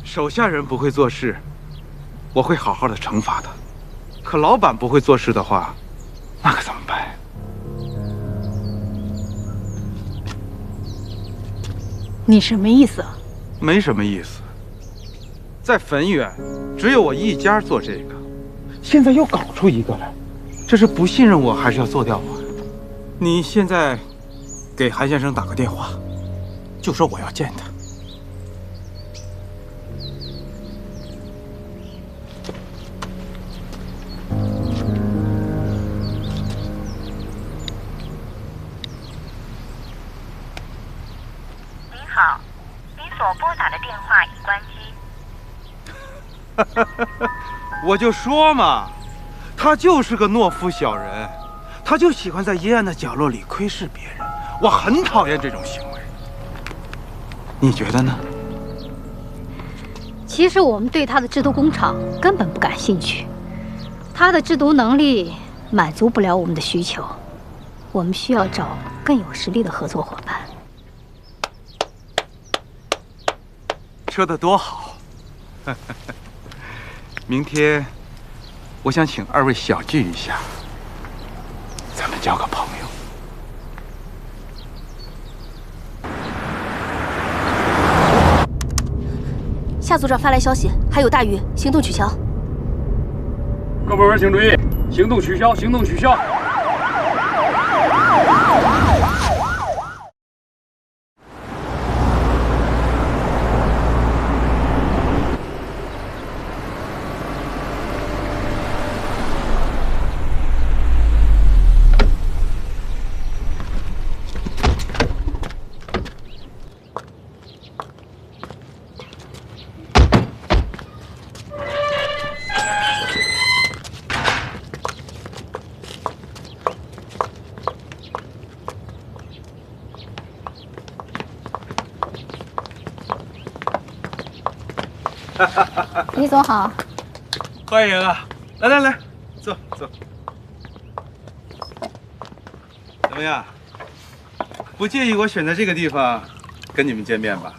手下人不会做事，我会好好的惩罚他。可老板不会做事的话，那可怎么办？你什么意思啊？没什么意思。在汾源，只有我一家做这个，现在又搞出一个来，这是不信任我，还是要做掉我？你现在给韩先生打个电话，就说我要见他。您好，您所拨打的电话已关机。我就说嘛，他就是个懦夫小人，他就喜欢在阴暗的角落里窥视别人，我很讨厌这种行为。你觉得呢？其实我们对他的制毒工厂根本不感兴趣，他的制毒能力满足不了我们的需求，我们需要找更有实力的合作伙伴。说得多好！明天我想请二位小聚一下，咱们交个朋友。夏组长发来消息，还有大雨，行动取消。各部门请注意，行动取消，行动取消。李总好，欢迎啊！来来来，坐坐。怎么样？不介意我选在这个地方跟你们见面吧？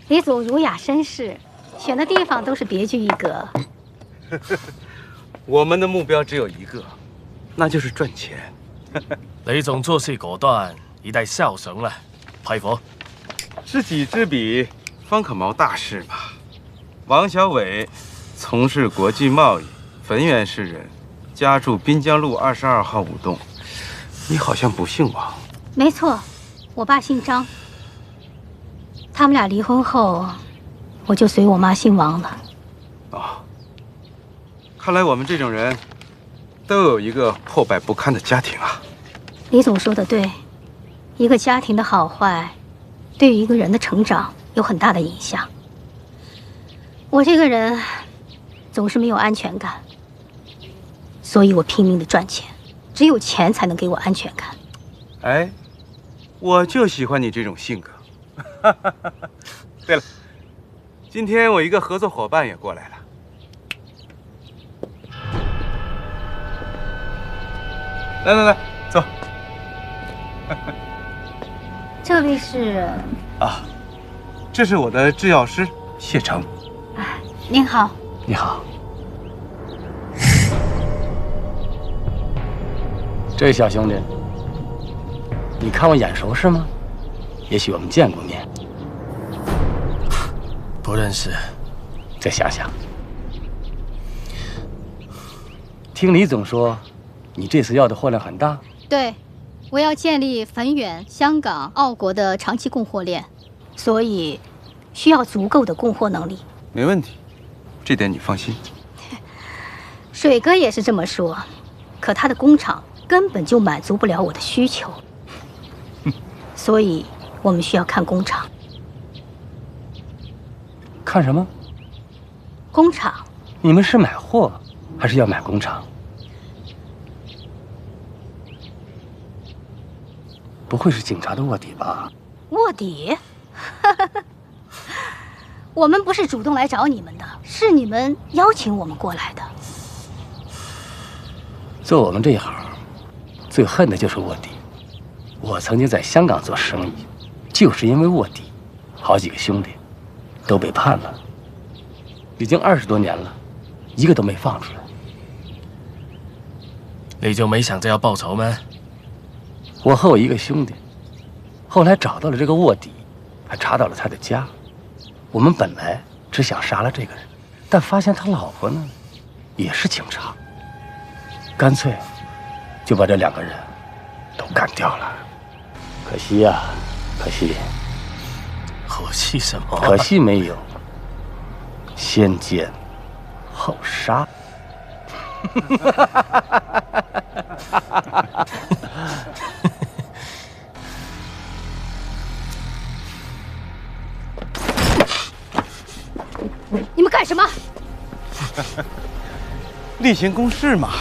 李总儒雅绅士，选的地方都是别具一格。我们的目标只有一个，那就是赚钱。李总做事果断，一代孝顺了，佩服。是。知己知彼，方可谋大事嘛。王小伟从事国际贸易，汾源市人，家住滨江路22号5栋。你好像不姓王。没错，我爸姓张。他们俩离婚后，我就随我妈姓王了。哦，看来我们这种人，都有一个破败不堪的家庭啊。李总说的对，一个家庭的好坏，对于一个人的成长有很大的影响。我这个人总是没有安全感，所以我拼命的赚钱，只有钱才能给我安全感。哎，我就喜欢你这种性格。对了，今天我一个合作伙伴也过来了。来，坐。这位是？啊，这是我的制药师谢成。您好。你好。这小兄弟，你看我眼熟是吗？也许我们见过面。不认识。再想想。听李总说，你这次要的货量很大。对，我要建立汾源、香港、澳国的长期供货链，所以需要足够的供货能力。没问题，这点你放心。水哥也是这么说，可他的工厂根本就满足不了我的需求，所以我们需要看工厂。看什么？工厂。你们是买货，还是要买工厂？不会是警察的卧底吧？卧底？我们不是主动来找你们的，是你们邀请我们过来的。做我们这一行，最恨的就是卧底。我曾经在香港做生意，就是因为卧底，好几个兄弟都被判了，已经20多年了，一个都没放出来。你就没想着要报仇吗？我和我一个兄弟，后来找到了这个卧底，还查到了他的家。我们本来只想杀了这个人，但发现他老婆呢，也是警察，干脆就把这2个人都干掉了。可惜呀，可惜。可惜什么？可惜没有先奸后杀。你们干什么？例行公事嘛。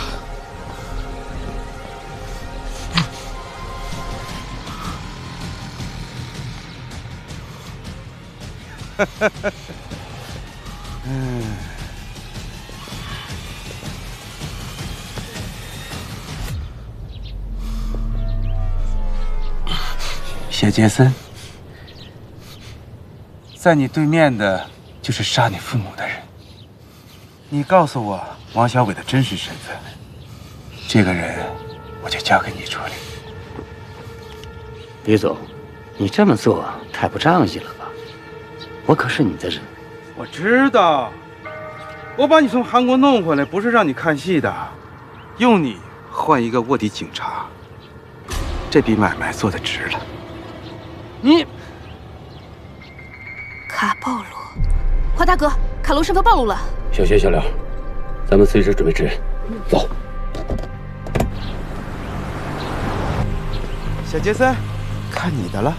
谢杰森，在你对面的就是杀你父母的人。你告诉我王小伟的真实身份，这个人我就交给你处理。李总，你这么做太不仗义了吧？我可是你的人。我知道，我把你从韩国弄回来，不是让你看戏的，用你换一个卧底警察，这笔买卖做得值了。你卡暴露，华大哥，卡龙身份暴露了。小薛、小廖，咱们随时准备支援，走。小杰森，看你的了。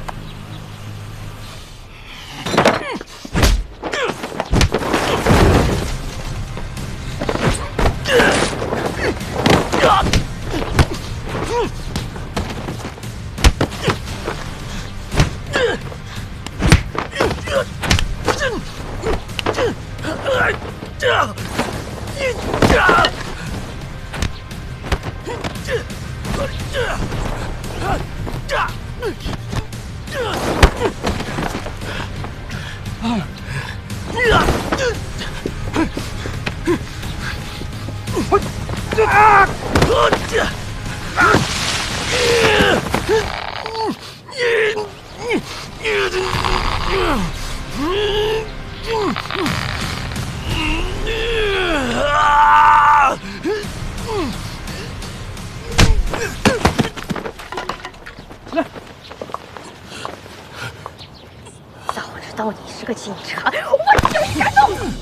道你是个警察，我就是敢动你。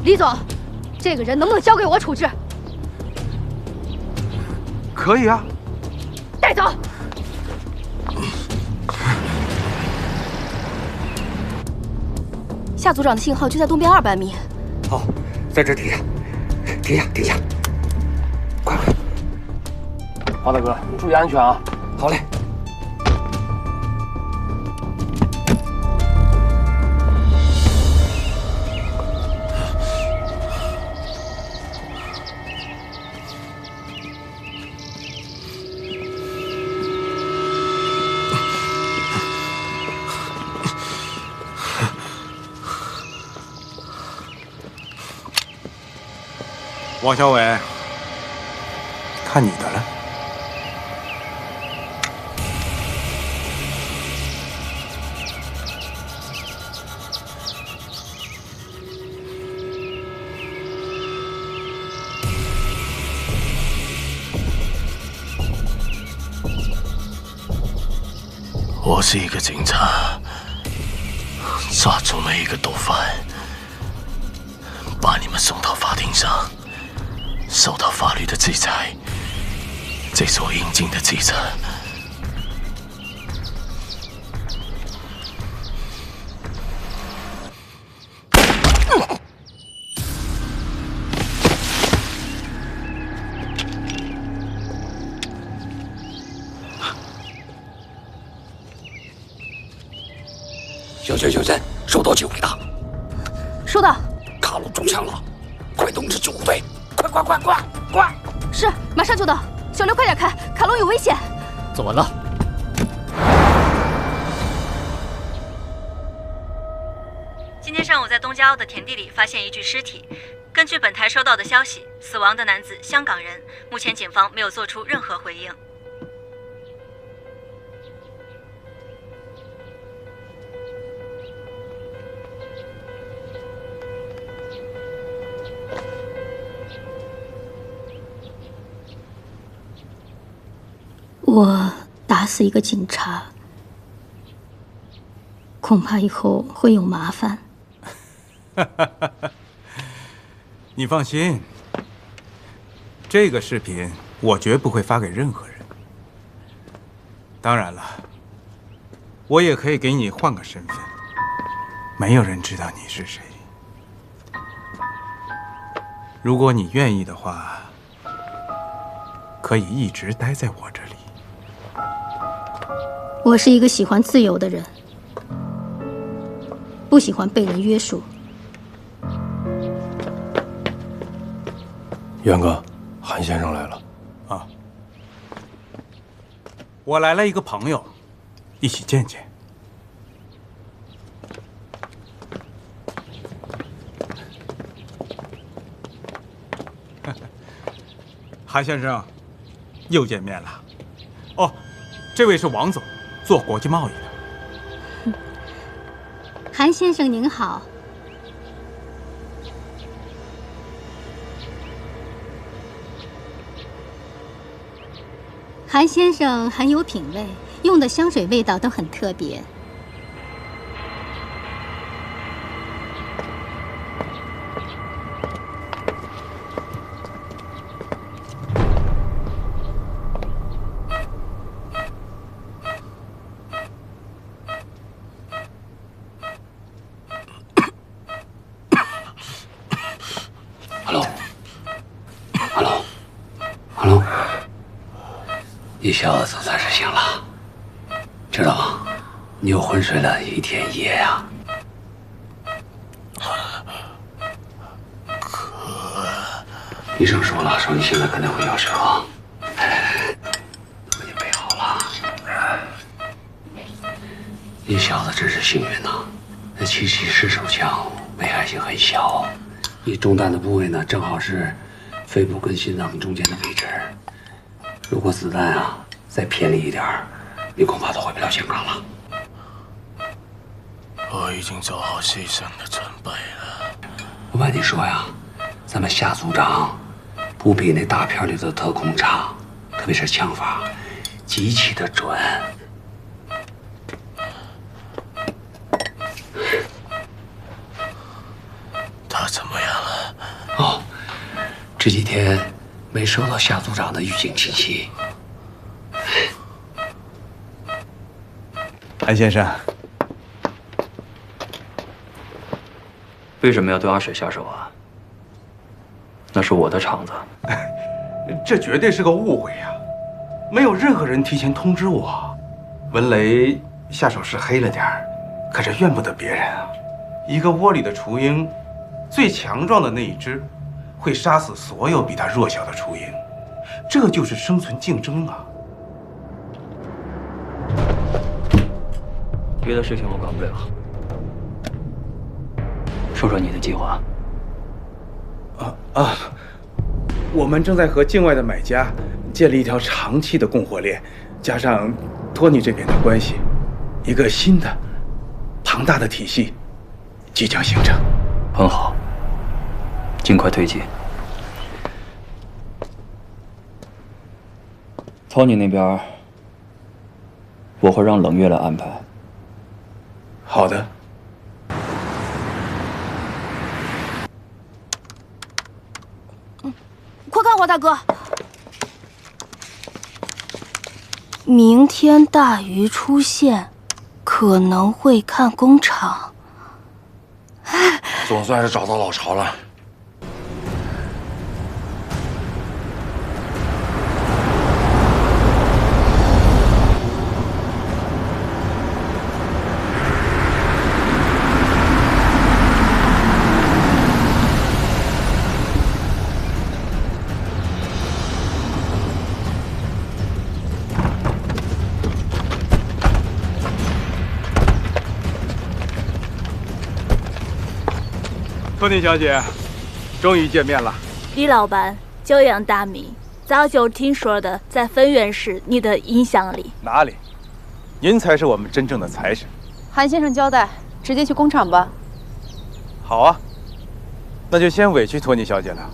李总，这个人能不能交给我处置？可以啊。带走。夏组长的信号就在东边200米。好，在这停下，停下，停下，快快！黄大哥，你注意安全啊！好嘞。王小伟，看你的了。我是一个警察，抓住每一个毒贩，把你们送到法庭上。受到法律的制裁，这是我应尽的职责。小娟，小娟，收到警卫的。收到。卡鲁中枪了，快通知救护队！快！是，马上就到。小刘，快点开，卡隆有危险。怎么了？今天上午在东家凹的田地里发现一具尸体。根据本台收到的消息，死亡的男子香港人，目前警方没有做出任何回应。我打死一个警察，恐怕以后会有麻烦。你放心，这个视频我绝不会发给任何人。当然了，我也可以给你换个身份，没有人知道你是谁。如果你愿意的话，可以一直待在我这里。我是一个喜欢自由的人，不喜欢被人约束。元哥，韩先生来了。啊，我来了一个朋友，一起见见。韩先生，又见面了。哦，这位是王总，做国际贸易的。韩先生您好。韩先生很有品味，用的香水味道都很特别。你小子算是醒了，知道吗？你又昏睡了1天1夜呀。医生说了，说你现在可能会要车。来，都给你备好了。你小子真是幸运呐，那7.74手枪危害性很小，你中弹的部位呢，正好是肺部跟心脏中间的位置。如果子弹啊再偏离一点，你恐怕都回不了香港了。我已经做好牺牲的准备了。我跟你说呀，咱们夏组长不比那大片里的特工差，特别是枪法极其的准。这几天没收到夏组长的预警信息。安先生，为什么要对阿水下手啊？那是我的厂子。这绝对是个误会呀！没有任何人提前通知我。文雷下手是黑了点儿，可是怨不得别人啊。一个窝里的雏鹰，最强壮的那一只，会杀死所有比它弱小的雏鹰，这就是生存竞争啊！别的事情我管不了，说说你的计划。我们正在和境外的买家建立一条长期的供货链，加上托尼这边的关系，一个新的庞大的体系即将形成。很好，尽快推进。托尼那边，我会让冷月来安排。好的。快看，华大哥，明天大鱼出现，可能会看工厂。总算是找到老巢了。托尼小姐，终于见面了。李老板，久仰大名，早就听说的，在分院市你的影响力。哪里？您才是我们真正的财神。韩先生交代，直接去工厂吧。好啊，那就先委屈托尼小姐了。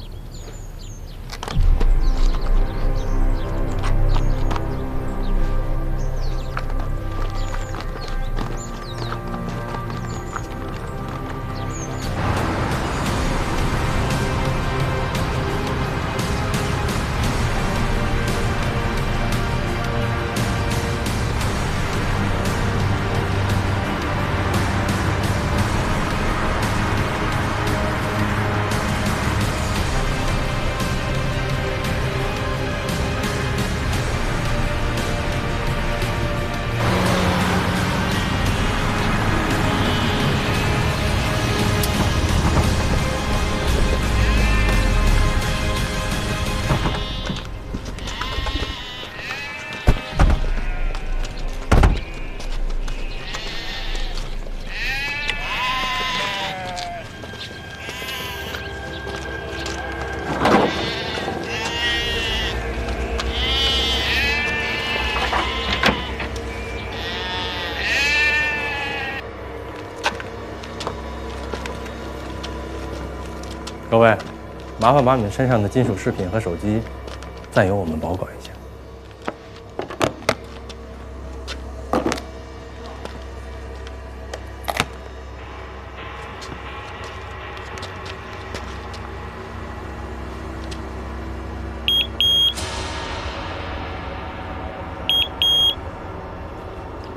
各位，麻烦把你们身上的金属饰品和手机，暂由我们保管一下。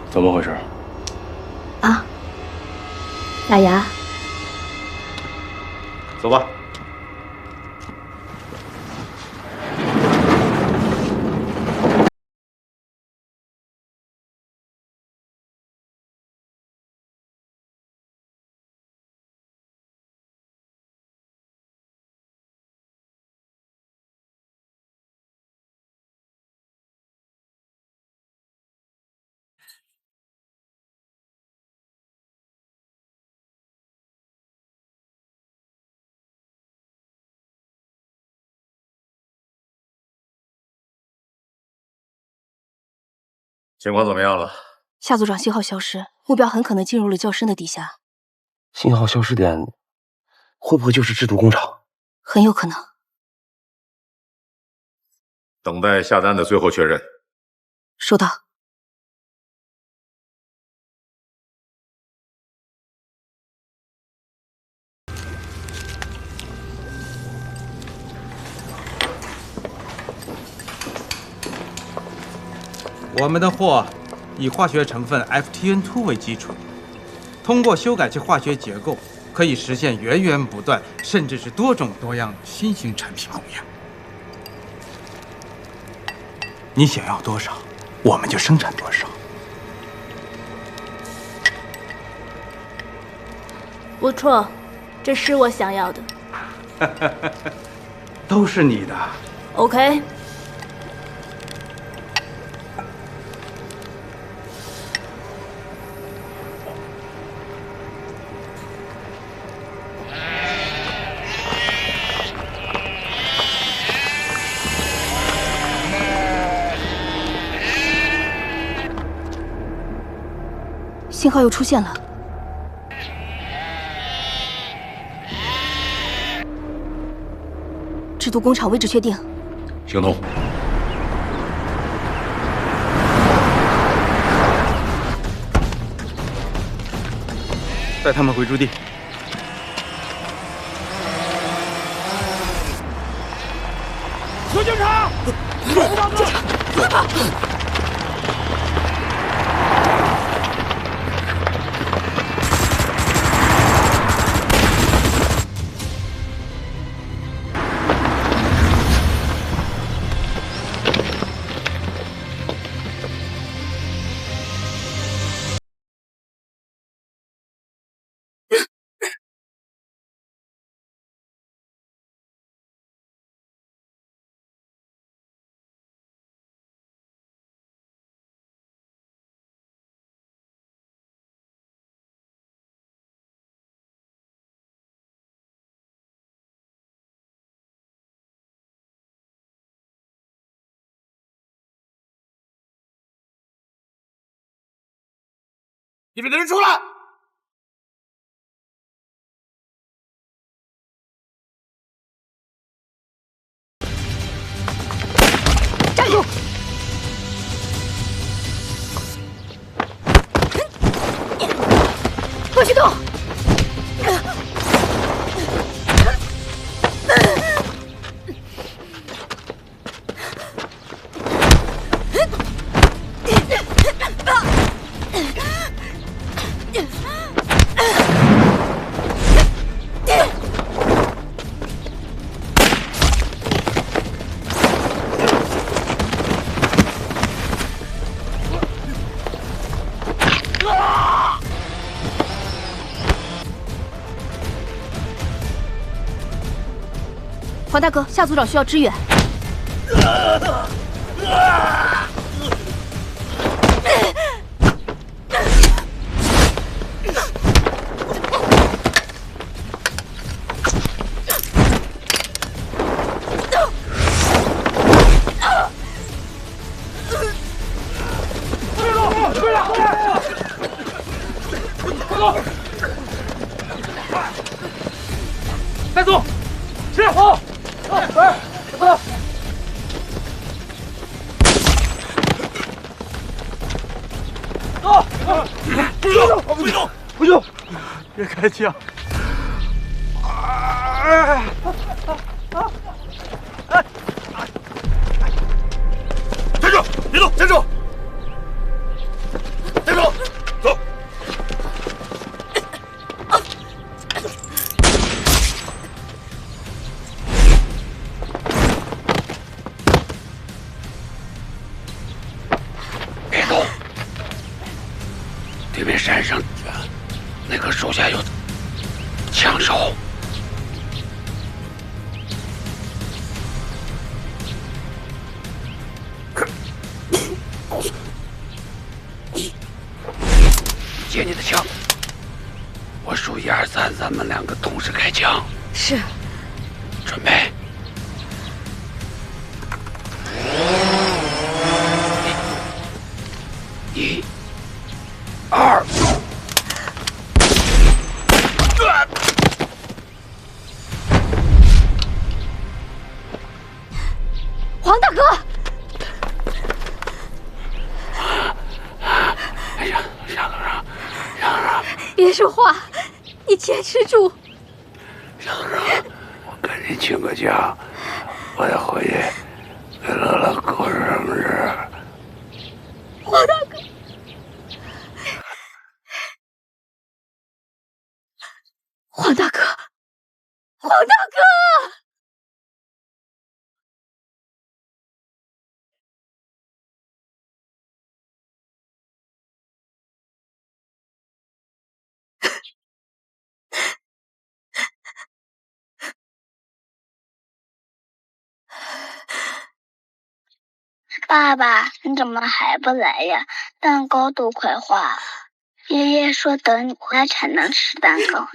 怎么回事？啊，大牙，走吧。情况怎么样了？夏组长信号消失，目标很可能进入了较深的地下。信号消失点会不会就是制毒工厂？很有可能。等待下单的最后确认。收到。我们的货以化学成分 FTN2 为基础，通过修改其化学结构，可以实现源源不断，甚至是多种多样的新型产品供应。你想要多少，我们就生产多少。不错，这是我想要的。都是你的。OK。信号又出现了。制毒工厂位置确定。行动。带他们回驻地。有警察！警察，快跑！里面的人出来！站住！不许动！黄大哥，夏组长需要支援。带走！是好。不用，别开枪！站住！别动！站住！站住！走！别动！对面山上那棵树下有枪手。接你的枪，我数1、2、3，咱们2个同时开枪。是。准备。1、2。黄大哥！别说话，你坚持住。小子，我跟你请个假，我得回去给乐乐过生日。黄大哥，黄大哥，黄大哥！爸爸，你怎么还不来呀？蛋糕都快化了。爷爷说等你回来才能吃蛋糕。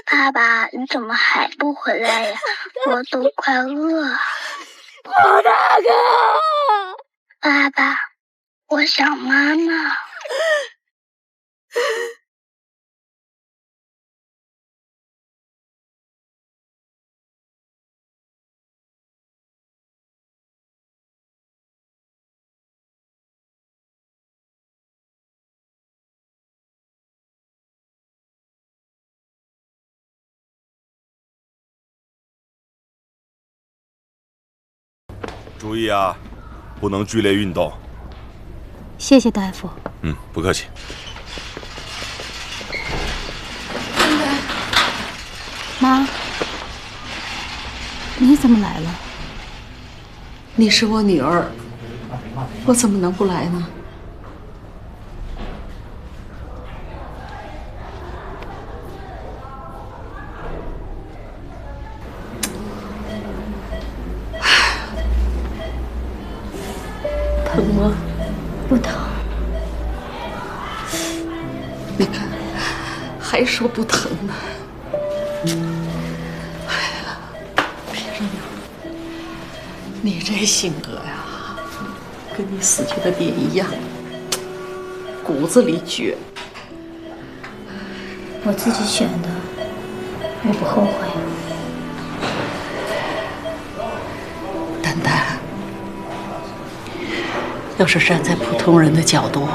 爸爸，你怎么还不回来呀？我都快饿了。黄大哥，爸爸，我想妈妈。注意啊，不能剧烈运动。谢谢大夫。不客气。妈，你怎么来了？你是我女儿，我怎么能不来呢？疼吗？不疼。你看，还说不疼呢。别这样，你这性格呀，跟你死去的爹一样，骨子里倔。我自己选的，我不后悔。丹丹，要是站在普通人的角度，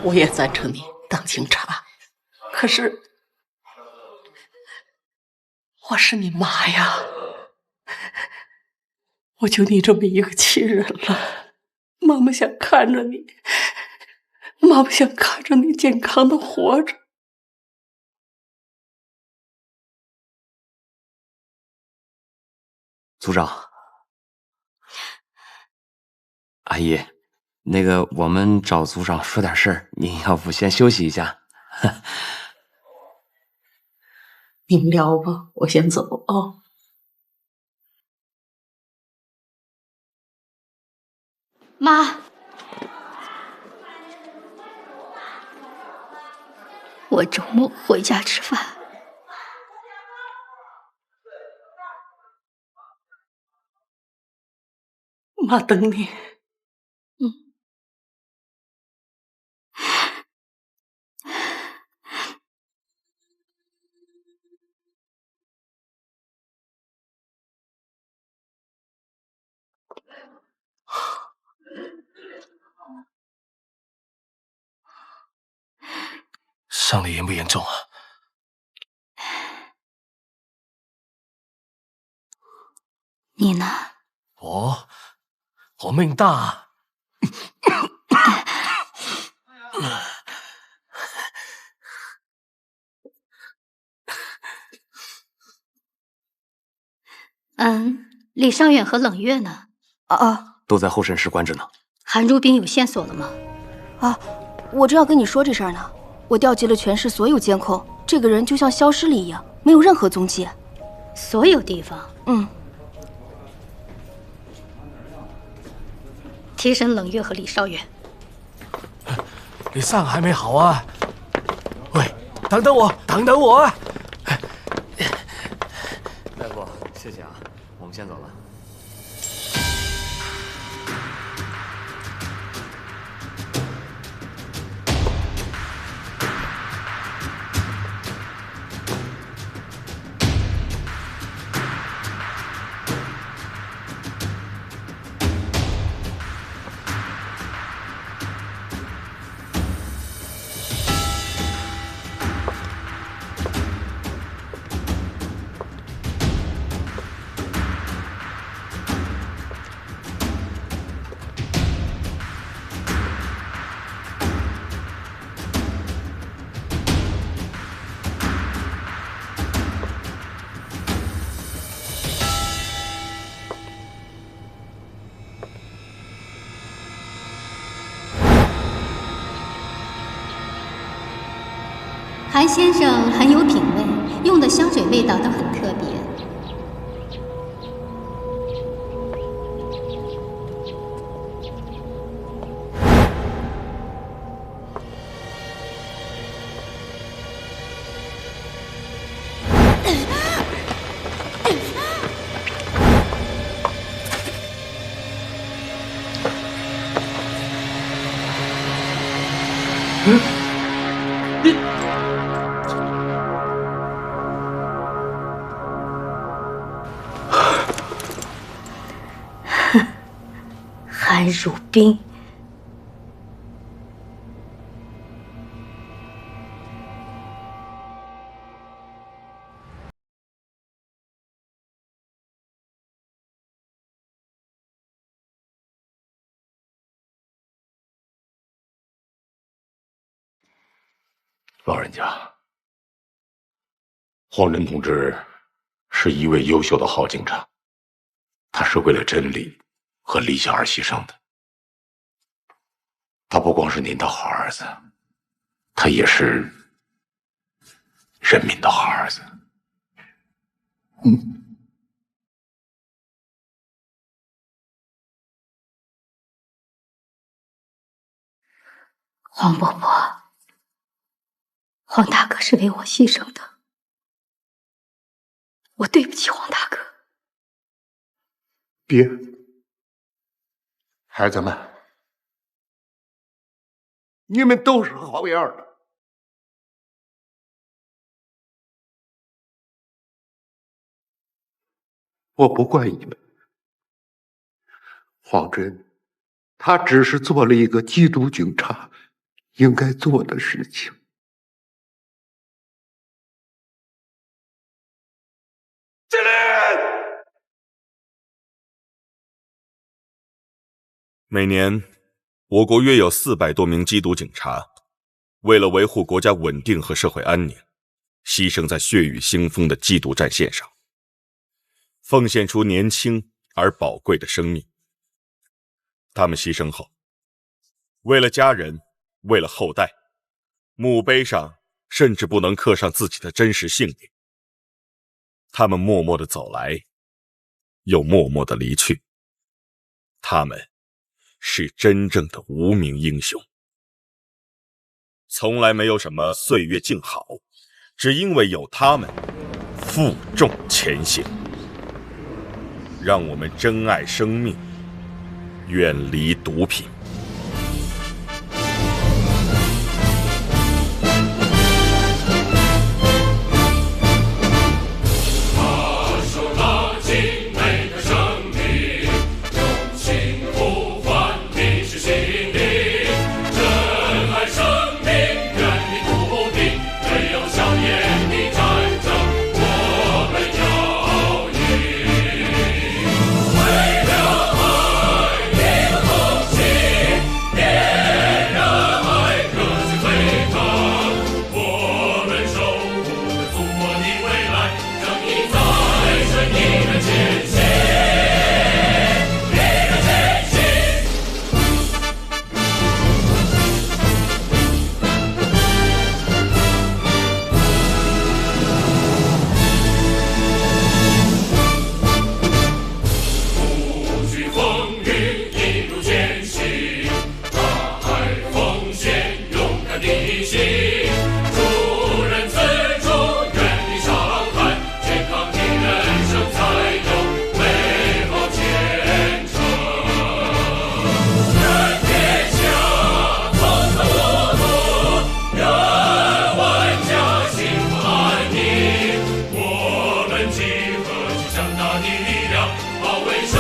我也赞成你当警察。可是，我是你妈呀！我就你这么一个亲人了，妈妈想看着你，妈妈想看着你健康的活着。组长，阿姨，那个我们找组长说点事儿，您要不先休息一下？你们聊吧，我先走啊。妈，我周末回家吃饭。妈等你。伤得严不严重啊？你呢？我命大。李尚远和冷月呢？都在候审室关着呢。韩如冰有线索了吗？我正要跟你说这事儿呢。我调集了全市所有监控，这个人就像消失了一样，没有任何踪迹。所有地方？提审冷月和李少远。你伤还没好啊？喂，等等我，等等我啊！大夫，谢谢啊，我们先走了。韩先生很有品味，用的香水味道都很特别。韩汝冰，老人家，黄真同志是一位优秀的好警察，他是为了真理和理想而牺牲的。他不光是您的好儿子，他也是人民的好儿子。黄伯伯，黄大哥是为我牺牲的，我对不起黄大哥。别，孩子们，你们都是好样的。我不怪你们，黄真，他只是做了一个缉毒警察应该做的事情。进来！每年，我国约有400多名缉毒警察，为了维护国家稳定和社会安宁，牺牲在血雨腥风的缉毒战线上，奉献出年轻而宝贵的生命。他们牺牲后，为了家人，为了后代，墓碑上甚至不能刻上自己的真实姓名。他们默默地走来，又默默地离去。他们是真正的无名英雄。从来没有什么岁月静好，只因为有他们负重前行。让我们珍爱生命，远离毒品。集合起强大的力量，保卫。